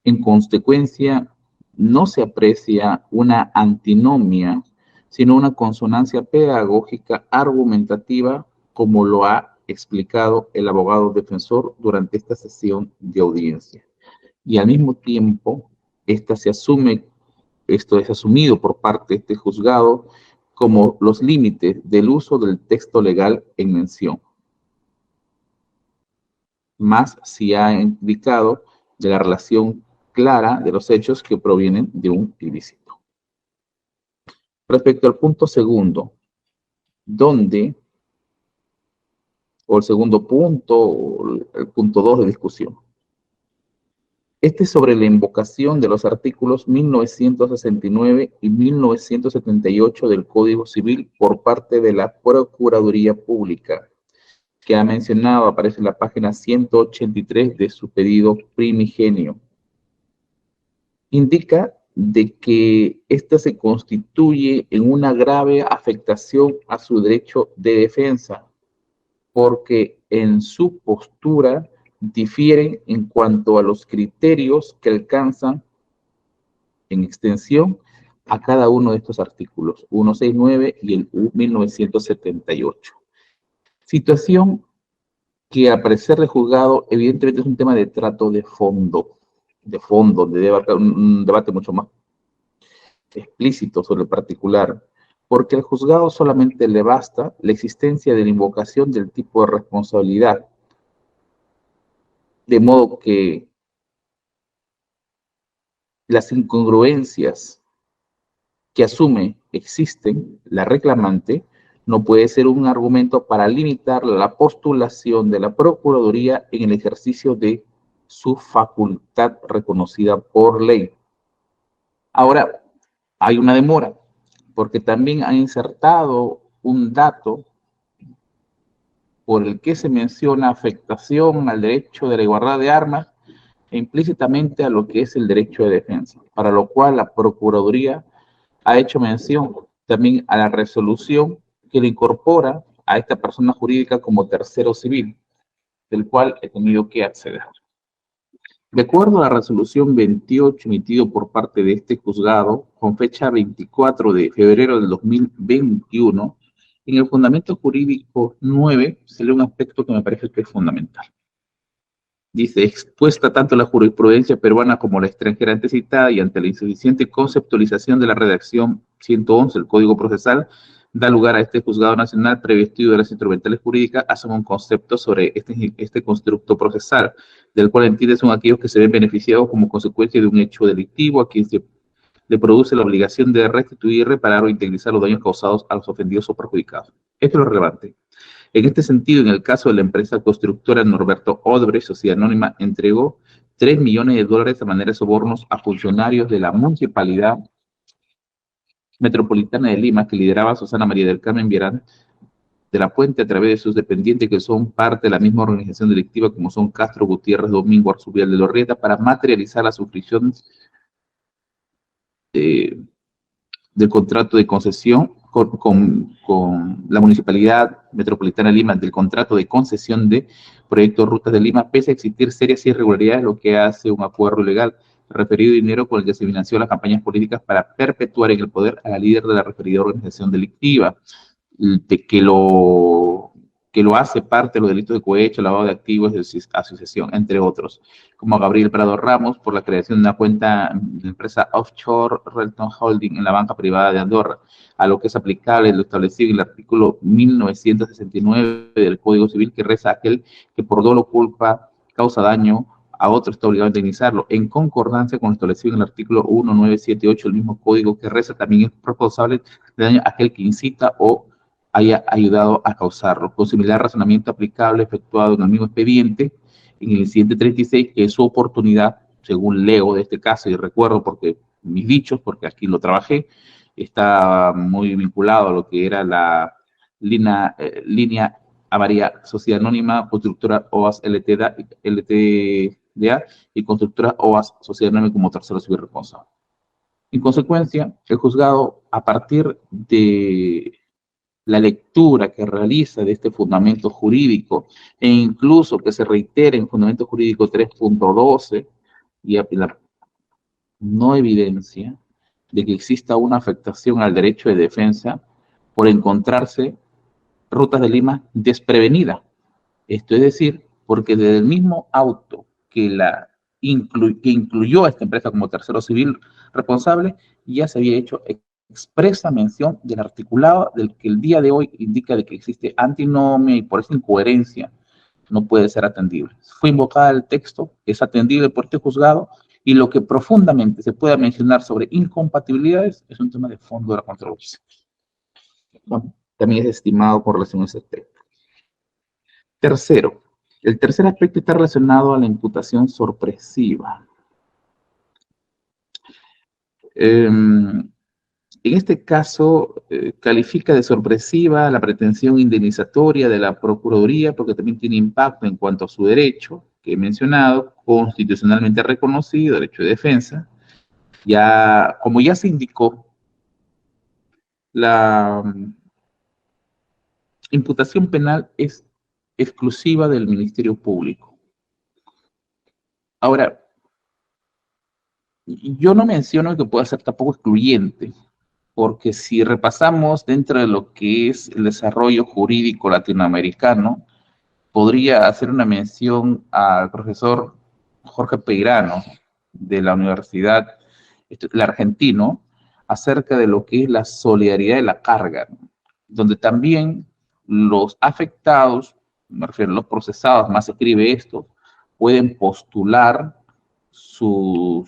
En consecuencia, no se aprecia una antinomia, sino una consonancia pedagógica argumentativa, como lo ha explicado el abogado defensor durante esta sesión de audiencia. Y al mismo tiempo, esto es asumido por parte de este juzgado como los límites del uso del texto legal en mención, más si ha indicado de la relación clara de los hechos que provienen de un ilícito. Respecto al punto segundo, o el segundo punto, o el punto 2 de discusión. Este es sobre la invocación de los artículos 1969 y 1978 del Código Civil por parte de la Procuraduría Pública, que ha mencionado, aparece en la página 183 de su pedido primigenio. indica de que ésta se constituye en una grave afectación a su derecho de defensa, porque en su postura difieren en cuanto a los criterios que alcanzan en extensión a cada uno de estos artículos, 169 y el 1978. Situación que a parecer del juzgado evidentemente es un tema de trato de fondo, donde debe haber un debate mucho más explícito sobre el particular, porque al juzgado solamente le basta la existencia de la invocación del tipo de responsabilidad, de modo que las incongruencias que asume existen, la reclamante no puede ser un argumento para limitar la postulación de la Procuraduría en el ejercicio de su facultad reconocida por ley. Ahora, hay una demora, porque también ha insertado un dato por el que se menciona afectación al derecho de la igualdad de armas e implícitamente a lo que es el derecho de defensa, para lo cual la Procuraduría ha hecho mención también a la resolución que le incorpora a esta persona jurídica como tercero civil, del cual he tenido que acceder. De acuerdo a la resolución 28 emitido por parte de este juzgado, con fecha 24 de febrero del 2021, en el fundamento jurídico 9 se lee un aspecto que me parece que es fundamental. Dice, expuesta tanto la jurisprudencia peruana como la extranjera antes citada y ante la insuficiente conceptualización de la redacción 111 del Código Procesal, da lugar a este juzgado nacional previo estudio de las instrumentales jurídicas, asuma un concepto sobre este constructo procesal, del cual entiende son aquellos que se ven beneficiados como consecuencia de un hecho delictivo a quien se le produce la obligación de restituir, reparar o indemnizar los daños causados a los ofendidos o perjudicados. Esto es lo relevante. En este sentido, en el caso de la empresa constructora Norberto Odebrecht, sociedad anónima, entregó $3 millones a manera de sobornos a funcionarios de la Municipalidad Metropolitana de Lima, que lideraba Susana María del Carmen Vierán de la Puente, a través de sus dependientes, que son parte de la misma organización delictiva, como son Castro Gutiérrez, Domingo Arzubial de Lorrieta, para materializar la suscripción del contrato de concesión con la Municipalidad Metropolitana de Lima, del contrato de concesión de Proyecto Rutas de Lima, pese a existir serias irregularidades, lo que hace un acuerdo ilegal, referido dinero con el que se financió las campañas políticas para perpetuar en el poder a la líder de la referida organización delictiva, de que lo hace parte de los delitos de cohecho, lavado de activos, de asociación, entre otros, como a Gabriel Prado Ramos por la creación de una cuenta de empresa offshore Relton Holding en la banca privada de Andorra, a lo que es aplicable lo establecido en el artículo 1969 del Código Civil, que reza aquel que por dolo culpa causa daño a otro está obligado a indemnizarlo, en concordancia con lo establecido en el artículo 1978 del mismo código, que reza también es responsable de daño a aquel que incita o haya ayudado a causarlo, con similar razonamiento aplicable efectuado en el mismo expediente, en el incidente 36, que es su oportunidad, según leo de este caso, y recuerdo porque mis dichos, porque aquí lo trabajé, está muy vinculado a lo que era la línea Amaria Sociedad Anónima, Constructora OAS LTDA y Constructora OAS Sociedad Anónima como tercero civil responsable. En consecuencia, el juzgado, a partir de la lectura que realiza de este fundamento jurídico e incluso que se reitere en fundamento jurídico 3.12 y la no evidencia de que exista una afectación al derecho de defensa por encontrarse Rutas de Lima desprevenida. Esto es decir, porque desde el mismo auto que incluyó a esta empresa como tercero civil responsable, ya se había hecho expresa mención del articulado del que el día de hoy indica de que existe antinomia y por esa incoherencia no puede ser atendible. Fue invocada el texto, es atendible por este juzgado, y lo que profundamente se pueda mencionar sobre incompatibilidades es un tema de fondo de la controversia. Bueno, también es estimado con relación a ese aspecto. Tercero, el tercer aspecto está relacionado a la imputación sorpresiva. En este caso, califica de sorpresiva la pretensión indemnizatoria de la Procuraduría, porque también tiene impacto en cuanto a su derecho, que he mencionado, constitucionalmente reconocido, derecho de defensa, Ya, como ya se indicó, la imputación penal es exclusiva del Ministerio Público. Ahora, yo no menciono que pueda ser tampoco excluyente, porque si repasamos dentro de lo que es el desarrollo jurídico latinoamericano, podría hacer una mención al profesor Jorge Peirano de la Universidad el Argentino acerca de lo que es la solidaridad de la carga, ¿no? Donde también los afectados, me refiero a los procesados, más se escribe esto, pueden postular su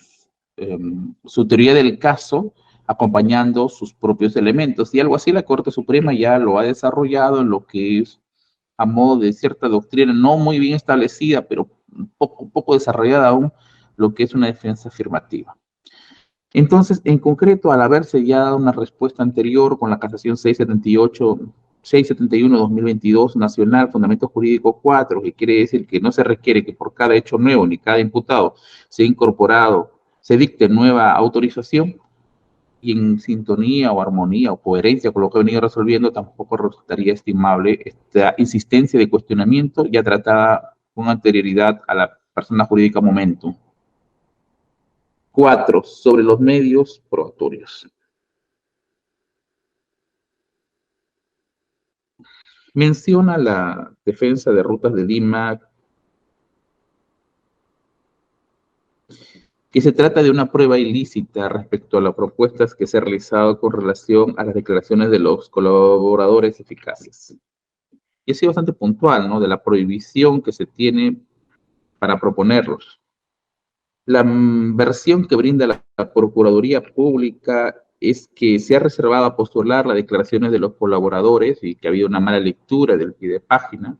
teoría del caso acompañando sus propios elementos. Y algo así la Corte Suprema ya lo ha desarrollado en lo que es a modo de cierta doctrina no muy bien establecida, pero poco desarrollada aún, lo que es una defensa afirmativa. Entonces, en concreto, al haberse ya dado una respuesta anterior con la casación 671-2022 nacional, fundamento jurídico 4, que quiere decir que no se requiere que por cada hecho nuevo ni cada imputado sea incorporado, se dicte nueva autorización, y en sintonía o armonía o coherencia con lo que he venido resolviendo, tampoco resultaría estimable esta insistencia de cuestionamiento ya tratada con anterioridad a la persona jurídica momento. 4. Sobre los medios probatorios. Menciona la defensa de Rutas de Lima que se trata de una prueba ilícita respecto a las propuestas que se han realizado con relación a las declaraciones de los colaboradores eficaces. Y ha sido bastante puntual, ¿no?, de la prohibición que se tiene para proponerlos. La versión que brinda la Procuraduría Pública es que se ha reservado a postular las declaraciones de los colaboradores y que ha habido una mala lectura del pie de página.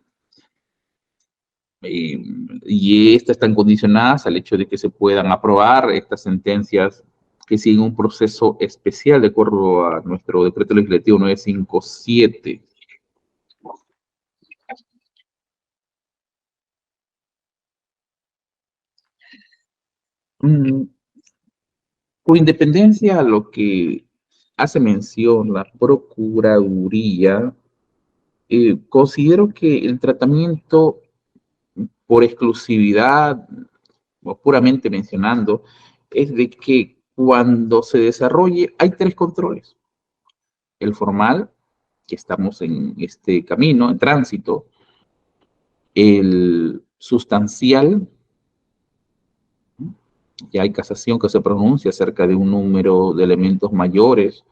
Y estas están condicionadas al hecho de que se puedan aprobar estas sentencias que siguen un proceso especial de acuerdo a nuestro decreto legislativo 957. Con independencia a lo que hace mención la Procuraduría, considero que el tratamiento por exclusividad, o puramente mencionando, es de que cuando se desarrolle, hay tres controles. El formal, que estamos en este camino, en tránsito; el sustancial, ya hay casación que se pronuncia acerca de un número de elementos mayores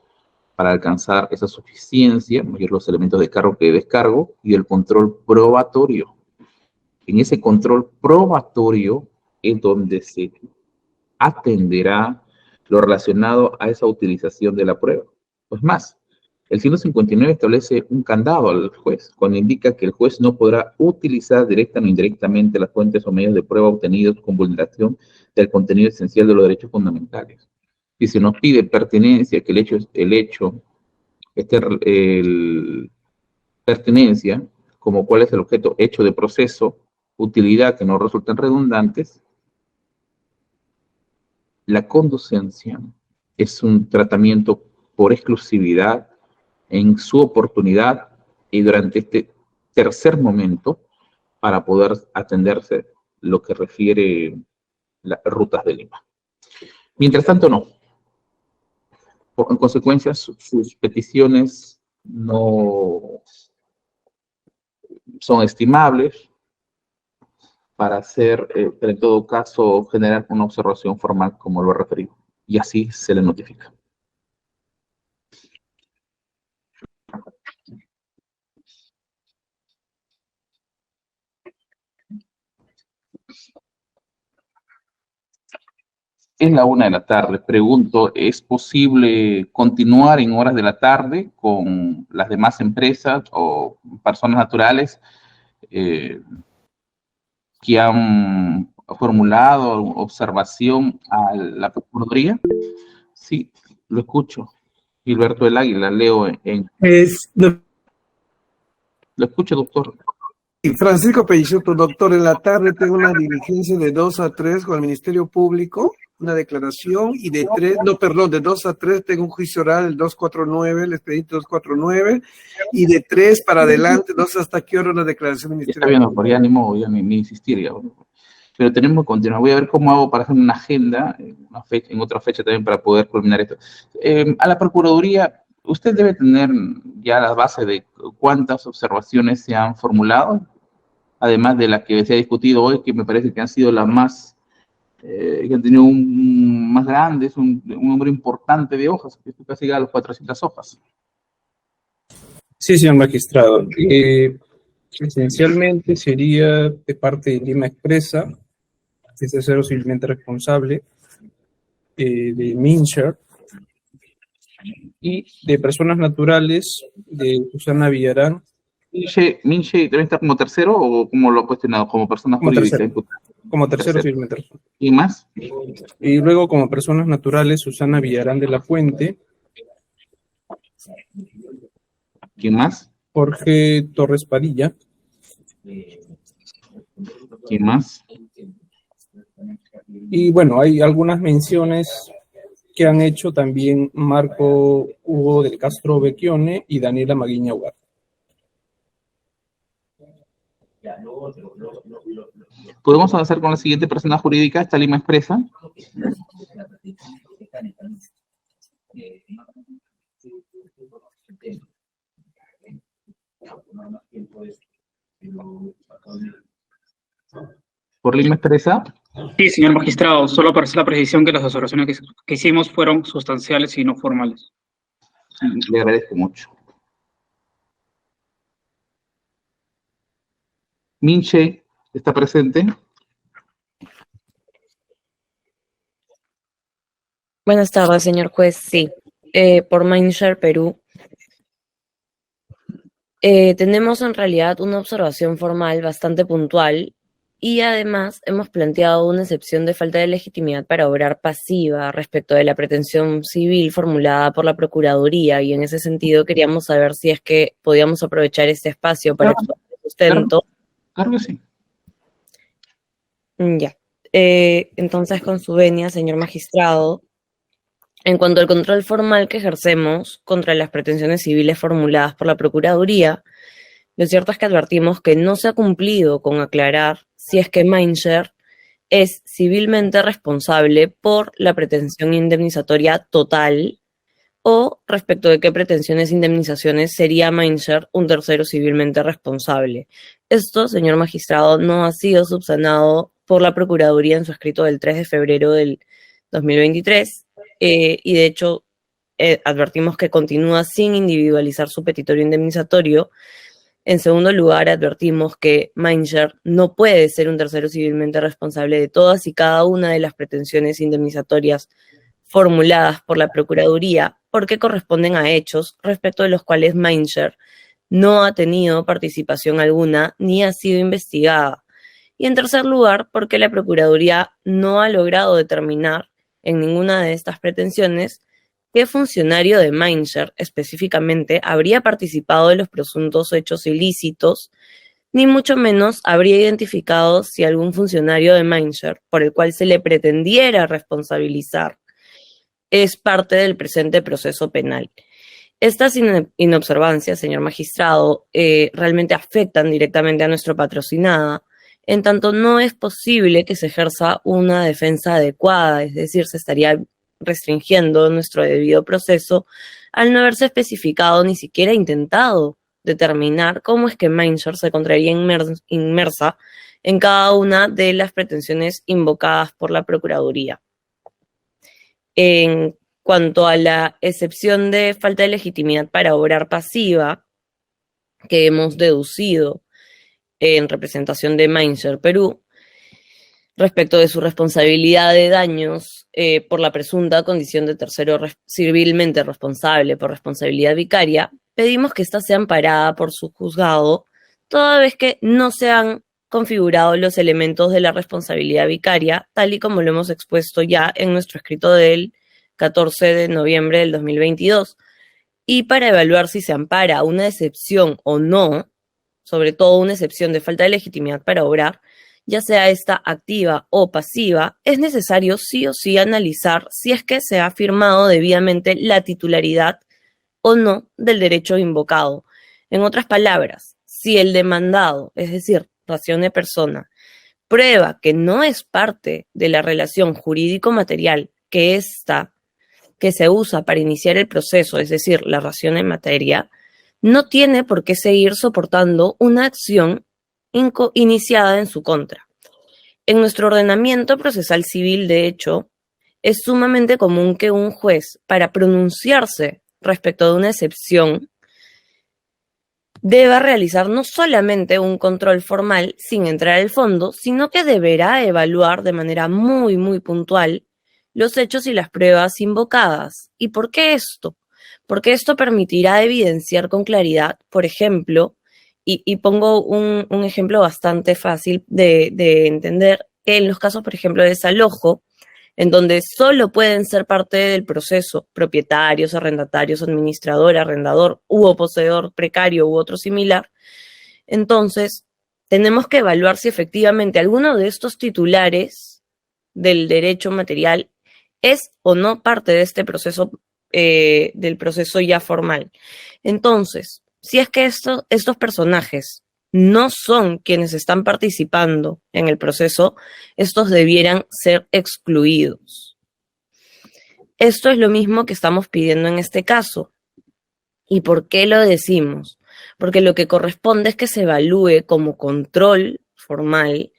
para alcanzar esa suficiencia, mayor los elementos de cargo que de descargo; y el control probatorio. En ese control probatorio es donde se atenderá lo relacionado a esa utilización de la prueba. Pues más, el 159 establece un candado al juez, cuando indica que el juez no podrá utilizar directa o indirectamente las fuentes o medios de prueba obtenidos con vulneración del contenido esencial de los derechos fundamentales. Si se nos pide pertinencia, que pertinencia, como cuál es el objeto, hecho de proceso, utilidad, que no resulten redundantes, la conducencia es un tratamiento por exclusividad en su oportunidad y durante este tercer momento para poder atenderse lo que refiere las rutas de Lima. Mientras tanto, no. En consecuencia, sus peticiones no son estimables para hacer, pero en todo caso, generar una observación formal como lo he referido. Y así se le notifica. Es la 1 de la tarde. Pregunto, ¿es posible continuar en horas de la tarde con las demás empresas o personas naturales que han formulado observación a la Procuraduría? Sí, lo escucho. Gilberto del Águila, leo en... Lo Lo escucho, doctor. Y Francisco Peixoto, doctor, en la tarde tengo una diligencia de 2 a 3 con el Ministerio Público, una declaración, y de 3, no, perdón, de 2 a 3 tengo un juicio oral, el 249, el expediente 249, y de 3 para adelante, no sé hasta qué hora una declaración del Está Ministerio bien, Público. doctor, ya ni insistir, ya. Pero tenemos que continuar. Voy a ver cómo hago para hacer una agenda, en otra fecha también, para poder culminar esto. A la Procuraduría, usted debe tener ya la base de cuántas observaciones se han formulado, además de las que se ha discutido hoy, que me parece que han sido las más, que han tenido un más grandes, un número importante de hojas, que casi llega a las 400 hojas. Sí, señor magistrado. Esencialmente sería de parte de Lima Expresa, que es tercero civilmente responsable, de Minshare, y de personas naturales de Susana Villarán. ¿Minche debe estar como tercero o como lo ha cuestionado? Como persona Como jurídica. tercero. Como tercero civilmente responsable. ¿Y más? Y luego como personas naturales Susana Villarán de la Fuente, ¿Quién más? Jorge Torres Padilla, ¿Quién más? y bueno, hay algunas menciones que han hecho también Marco Hugo del Castro Becchione y Daniela Maguiña Ugarte. ¿Podemos avanzar con la siguiente persona jurídica, esta Lima Expresa? ¿Por Lima Expresa? Sí, señor magistrado, solo para hacer la precisión que las observaciones que hicimos fueron sustanciales y no formales. Le agradezco mucho. Minche, ¿está presente? Buenas tardes, señor juez. Sí, por Mindshare Perú. Tenemos en realidad una observación formal bastante puntual y además hemos planteado una excepción de falta de legitimidad para obrar pasiva respecto de la pretensión civil formulada por la Procuraduría, y en ese sentido queríamos saber si es que podíamos aprovechar este espacio para exponer el sustento. Claro que sí. Ya. Entonces, con su venia, señor magistrado, en cuanto al control formal que ejercemos contra las pretensiones civiles formuladas por la Procuraduría, lo cierto es que advertimos que no se ha cumplido con aclarar si es que Mindshare es civilmente responsable por la pretensión indemnizatoria total o respecto de qué pretensiones e indemnizaciones sería Mindshare un tercero civilmente responsable. Esto, señor magistrado, no ha sido subsanado por la Procuraduría en su escrito del 3 de febrero del 2023 y de hecho advertimos que continúa sin individualizar su petitorio indemnizatorio. En segundo lugar, advertimos que Mindshare no puede ser un tercero civilmente responsable de todas y cada una de las pretensiones indemnizatorias formuladas por la Procuraduría porque corresponden a hechos respecto de los cuales Mindshare no ha tenido participación alguna ni ha sido investigada. Y en tercer lugar, porque la Procuraduría no ha logrado determinar en ninguna de estas pretensiones qué funcionario de Mindshare específicamente habría participado de los presuntos hechos ilícitos, ni mucho menos habría identificado si algún funcionario de Mindshare por el cual se le pretendiera responsabilizar es parte del presente proceso penal. Estas inobservancias, señor magistrado, realmente afectan directamente a nuestro patrocinada, en tanto no es posible que se ejerza una defensa adecuada, es decir, se estaría restringiendo nuestro debido proceso al no haberse especificado ni siquiera intentado determinar cómo es que Mindshare se encontraría inmersa en cada una de las pretensiones invocadas por la Procuraduría. En cuanto a la excepción de falta de legitimidad para obrar pasiva que hemos deducido en representación de Mindshare Perú, respecto de su responsabilidad de daños por la presunta condición de tercero civilmente responsable por responsabilidad vicaria, pedimos que ésta sea amparada por su juzgado, toda vez que no se han configurado los elementos de la responsabilidad vicaria, tal y como lo hemos expuesto ya en nuestro escrito del 14 de noviembre del 2022. Y para evaluar si se ampara una excepción o no, sobre todo una excepción de falta de legitimidad para obrar, ya sea esta activa o pasiva, es necesario sí o sí analizar si es que se ha firmado debidamente la titularidad o no del derecho invocado. En otras palabras, si el demandado, es decir, ración persona, prueba que no es parte de la relación jurídico-material que se usa para iniciar el proceso, es decir, la ración en materia, no tiene por qué seguir soportando una acción iniciada en su contra. En nuestro ordenamiento procesal civil, de hecho, es sumamente común que un juez, para pronunciarse respecto de una excepción, deba realizar no solamente un control formal sin entrar al fondo, sino que deberá evaluar de manera muy, muy puntual los hechos y las pruebas invocadas. ¿Y por qué esto? Porque esto permitirá evidenciar con claridad, por ejemplo, y pongo un ejemplo bastante fácil de entender, que en los casos, por ejemplo, de desalojo, en donde solo pueden ser parte del proceso propietarios, arrendatarios, administrador, arrendador u poseedor precario u otro similar, entonces tenemos que evaluar si efectivamente alguno de estos titulares del derecho material es o no parte de este proceso, del proceso ya formal. Entonces, si es que estos personajes no son quienes están participando en el proceso, estos debieran ser excluidos. Esto es lo mismo que estamos pidiendo en este caso. ¿Y por qué lo decimos? Porque lo que corresponde es que se evalúe como control formal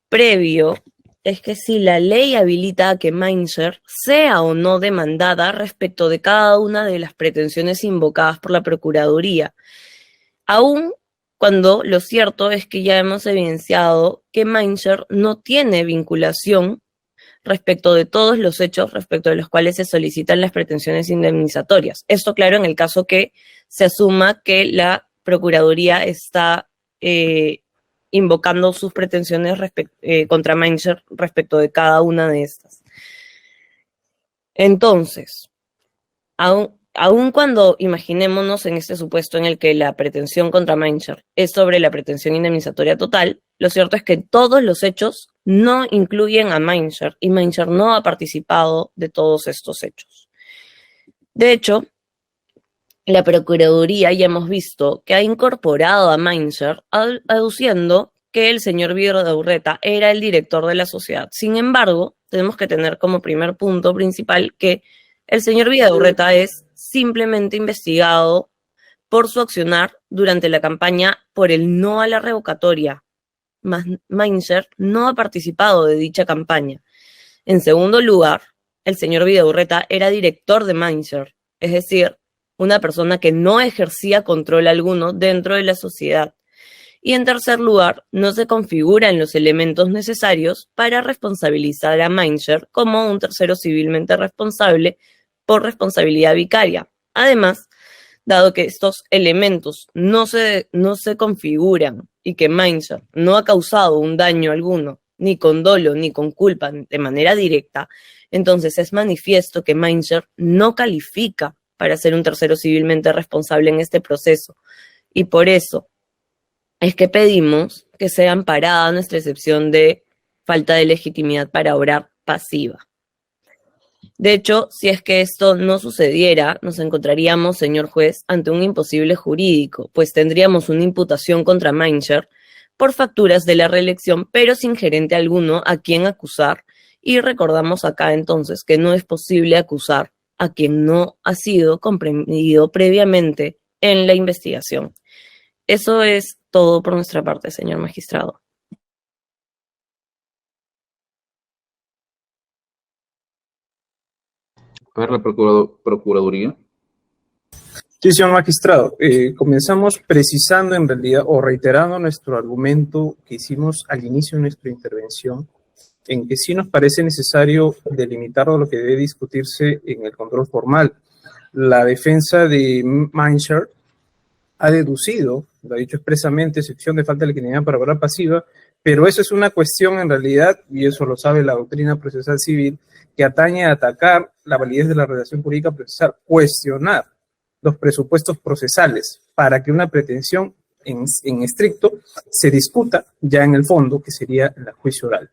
previo es que si la ley habilita a que Mainzer sea o no demandada respecto de cada una de las pretensiones invocadas por la Procuraduría, aún cuando lo cierto es que ya hemos evidenciado que Mainzer no tiene vinculación respecto de todos los hechos respecto de los cuales se solicitan las pretensiones indemnizatorias. Esto, claro, en el caso que se asuma que la Procuraduría está invocando sus pretensiones contra Mainzer respecto de cada una de estas. Entonces, aun cuando imaginémonos en este supuesto en el que la pretensión contra Mainzer es sobre la pretensión indemnizatoria total, lo cierto es que todos los hechos no incluyen a Mainzer y Mainzer no ha participado de todos estos hechos. De hecho, la Procuraduría ya hemos visto que ha incorporado a Mainzer aduciendo que el señor Vidaurreta era el director de la sociedad. Sin embargo, tenemos que tener como primer punto principal que el señor Vidaurreta es simplemente investigado por su accionar durante la campaña por el no a la revocatoria. Mainzer no ha participado de dicha campaña. En segundo lugar, el señor Vidaurreta era director de Mainzer, es decir, una persona que no ejercía control alguno dentro de la sociedad. Y en tercer lugar, no se configuran los elementos necesarios para responsabilizar a Mainzer como un tercero civilmente responsable por responsabilidad vicaria. Además, dado que estos elementos no se configuran y que Mainzer no ha causado un daño alguno, ni con dolo ni con culpa de manera directa, entonces es manifiesto que Mainzer no califica para ser un tercero civilmente responsable en este proceso. Y por eso es que pedimos que sea amparada nuestra excepción de falta de legitimidad para obrar pasiva. De hecho, si es que esto no sucediera, nos encontraríamos, señor juez, ante un imposible jurídico, pues tendríamos una imputación contra Mainzer por facturas de la reelección, pero sin gerente alguno a quien acusar, y recordamos acá entonces que no es posible acusar a quien no ha sido comprendido previamente en la investigación. Eso es todo por nuestra parte, señor magistrado. A ver, la Procuraduría. Sí, señor magistrado. Comenzamos precisando en realidad o reiterando nuestro argumento que hicimos al inicio de nuestra intervención, en que sí nos parece necesario delimitar lo que debe discutirse en el control formal. La defensa de Mainzer ha deducido, lo ha dicho expresamente, excepción de falta de legitimidad para obrar pasiva, pero eso es una cuestión en realidad, y eso lo sabe la doctrina procesal civil, que atañe a atacar la validez de la relación jurídica procesal, cuestionar los presupuestos procesales para que una pretensión en estricto se discuta ya en el fondo, que sería el juicio oral.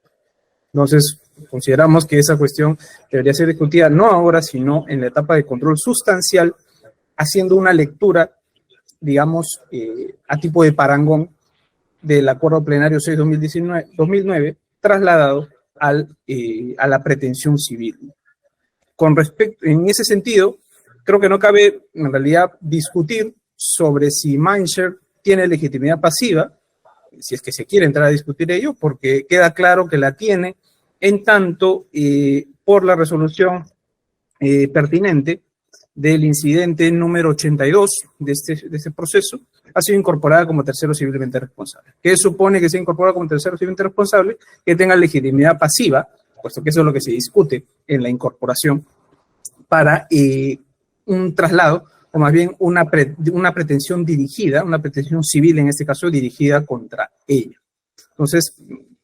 Entonces, consideramos que esa cuestión debería ser discutida no ahora, sino en la etapa de control sustancial, haciendo una lectura, digamos, a tipo de parangón del Acuerdo Plenario 6-2009, trasladado a la pretensión civil. En ese sentido, creo que no cabe, en realidad, discutir sobre si Mindshare tiene legitimidad pasiva, si es que se quiere entrar a discutir ello, porque queda claro que la tiene, en tanto por la resolución pertinente del incidente número 82 de este proceso, ha sido incorporada como tercero civilmente responsable. ¿Qué supone que sea incorporada como tercero civilmente responsable? Que tenga legitimidad pasiva, puesto que eso es lo que se discute en la incorporación, para un traslado, o más bien una pretensión dirigida, una pretensión civil en este caso dirigida contra ella. Entonces,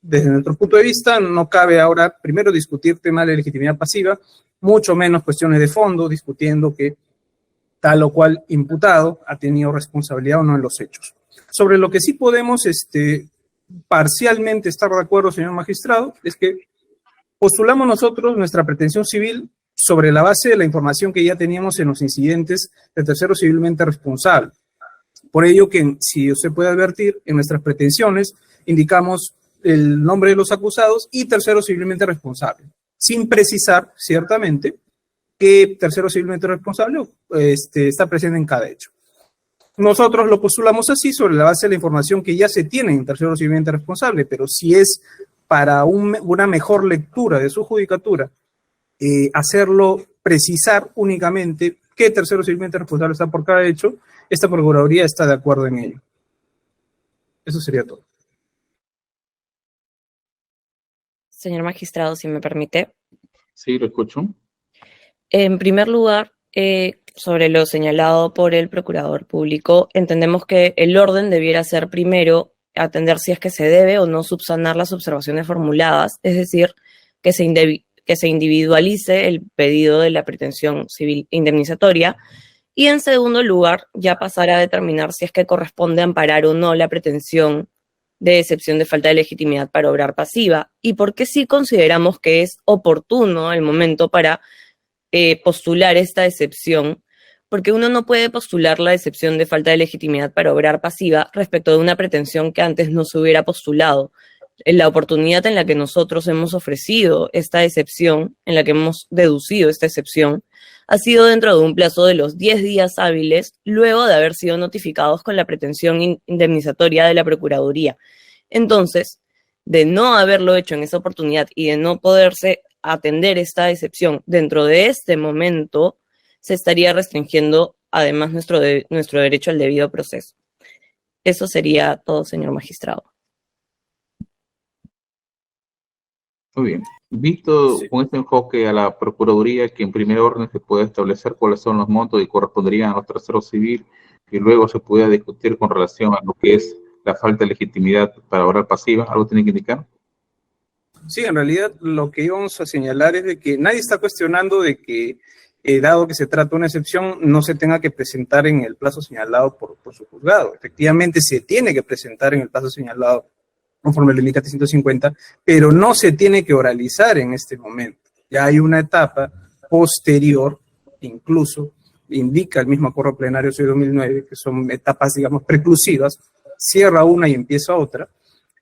desde nuestro punto de vista, no cabe ahora primero discutir temas de legitimidad pasiva, mucho menos cuestiones de fondo, discutiendo que tal o cual imputado ha tenido responsabilidad o no en los hechos. Sobre lo que sí podemos parcialmente estar de acuerdo, señor magistrado, es que postulamos nosotros nuestra pretensión civil sobre la base de la información que ya teníamos en los incidentes de tercero civilmente responsable. Por ello que, si usted puede advertir, en nuestras pretensiones indicamos el nombre de los acusados y tercero civilmente responsable, sin precisar, ciertamente, que tercero civilmente responsable está presente en cada hecho. Nosotros lo postulamos así sobre la base de la información que ya se tiene en tercero civilmente responsable, pero si es para una mejor lectura de su judicatura, hacerlo precisar únicamente qué tercero civilmente responsable está por cada hecho, esta Procuraduría está de acuerdo en ello. Eso sería todo. Señor magistrado, si me permite. Sí, lo escucho. En primer lugar, sobre lo señalado por el procurador público, entendemos que el orden debiera ser primero atender si es que se debe o no subsanar las observaciones formuladas, es decir, que se individualice el pedido de la pretensión civil indemnizatoria, y en segundo lugar, ya pasar a determinar si es que corresponde amparar o no la pretensión de excepción de falta de legitimidad para obrar pasiva, y por qué sí consideramos que es oportuno el momento para postular esta excepción, porque uno no puede postular la excepción de falta de legitimidad para obrar pasiva respecto de una pretensión que antes no se hubiera postulado. En la oportunidad en la que nosotros hemos ofrecido esta excepción, en la que hemos deducido esta excepción, ha sido dentro de un plazo de los 10 días hábiles, luego de haber sido notificados con la pretensión indemnizatoria de la Procuraduría. Entonces, de no haberlo hecho en esa oportunidad y de no poderse atender esta excepción dentro de este momento, se estaría restringiendo además nuestro derecho al debido proceso. Eso sería todo, señor magistrado. Muy bien. Visto Sí. con este enfoque a la Procuraduría, que en primer orden se puede establecer cuáles son los montos que corresponderían a los terceros civiles, y luego se pueda discutir con relación a lo que es la falta de legitimidad para obrar pasiva, ¿algo tiene que indicar? Sí, en realidad lo que íbamos a señalar es de que nadie está cuestionando de que, dado que se trata de una excepción, no se tenga que presentar en el plazo señalado por su juzgado. Efectivamente, se tiene que presentar en el plazo señalado conforme el LICAT 150, pero no se tiene que oralizar en este momento. Ya hay una etapa posterior, incluso indica el mismo acuerdo plenario 6-2009, que son etapas, digamos, preclusivas, cierra una y empieza otra.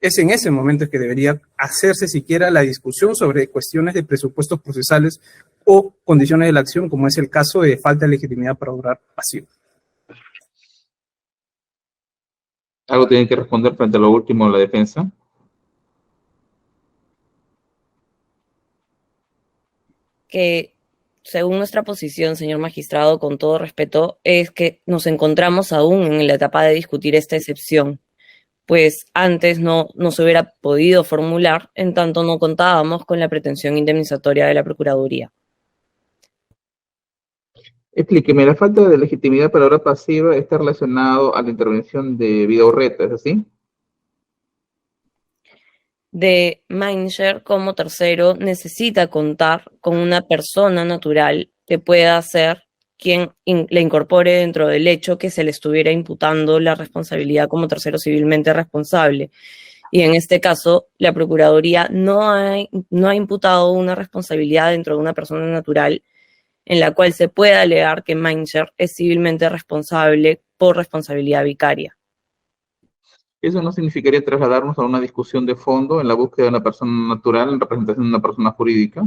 Es en ese momento que debería hacerse siquiera la discusión sobre cuestiones de presupuestos procesales o condiciones de la acción, como es el caso de falta de legitimidad para obrar pasivo. ¿Algo tiene que responder frente a lo último de la defensa? Que según nuestra posición, señor magistrado, con todo respeto, es que nos encontramos aún en la etapa de discutir esta excepción, pues antes no se hubiera podido formular, en tanto no contábamos con la pretensión indemnizatoria de la Procuraduría. Explíqueme, la falta de legitimidad para obra pasiva está relacionado a la intervención de Vidaurreta, ¿es así? De Mindshare como tercero necesita contar con una persona natural que pueda ser quien le incorpore dentro del hecho que se le estuviera imputando la responsabilidad como tercero civilmente responsable. Y en este caso, la Procuraduría no ha imputado una responsabilidad dentro de una persona natural en la cual se pueda alegar que Mainzer es civilmente responsable por responsabilidad vicaria. ¿Eso no significaría trasladarnos a una discusión de fondo en la búsqueda de una persona natural en representación de una persona jurídica?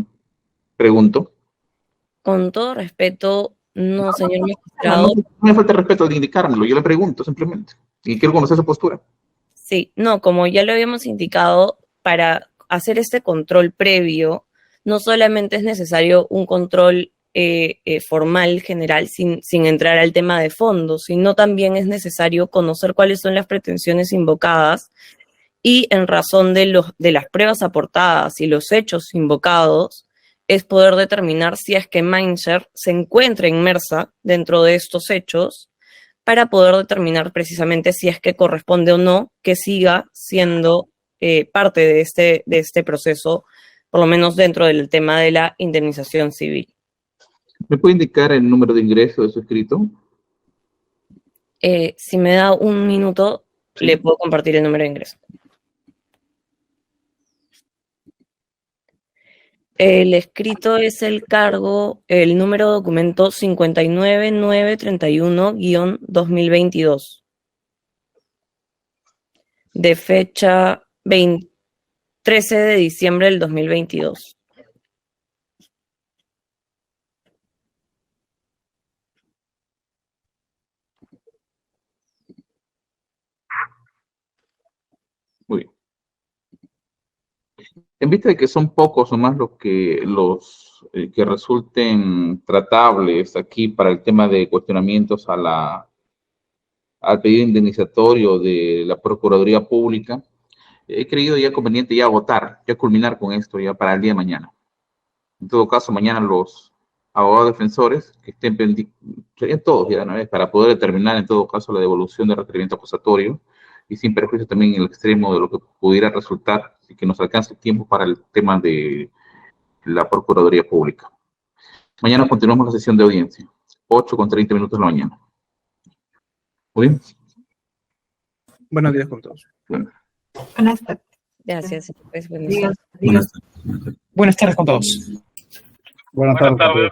Pregunto. Con todo respeto, no, señor No, magistrado. no me falta el respeto de indicármelo, yo le pregunto simplemente. Y quiero conocer su postura. Sí, no, como ya lo habíamos indicado, para hacer este control previo, no solamente es necesario un control formal general sin entrar al tema de fondo, sino también es necesario conocer cuáles son las pretensiones invocadas y en razón de las pruebas aportadas y los hechos invocados, es poder determinar si es que Mainzer se encuentra inmersa dentro de estos hechos para poder determinar precisamente si es que corresponde o no que siga siendo parte de este proceso, por lo menos dentro del tema de la indemnización civil. ¿Me puede indicar el número de ingreso de su escrito? Si me da un minuto, Sí. le puedo compartir el número de ingreso. El escrito es el cargo, el número de documento 59931-2022, de fecha 13 de diciembre del 2022. Muy bien. En vista de que son pocos o más los que resulten tratables aquí para el tema de cuestionamientos al pedido indemnizatorio de la Procuraduría Pública, he creído ya conveniente ya votar, ya culminar con esto ya para el día de mañana. En todo caso, mañana los abogados defensores que estén pendientes, serían todos ya de una vez, para poder determinar en todo caso la devolución del requerimiento acusatorio y sin perjuicio también en el extremo de lo que pudiera resultar y que nos alcance tiempo para el tema de la Procuraduría Pública. Mañana continuamos la sesión de audiencia, 8:30 de la mañana. ¿Muy bien? Buenos días con todos. Bueno. Buenas tardes. Gracias. Pues, Buenas Buenas tardes con todos. Buenas tardes.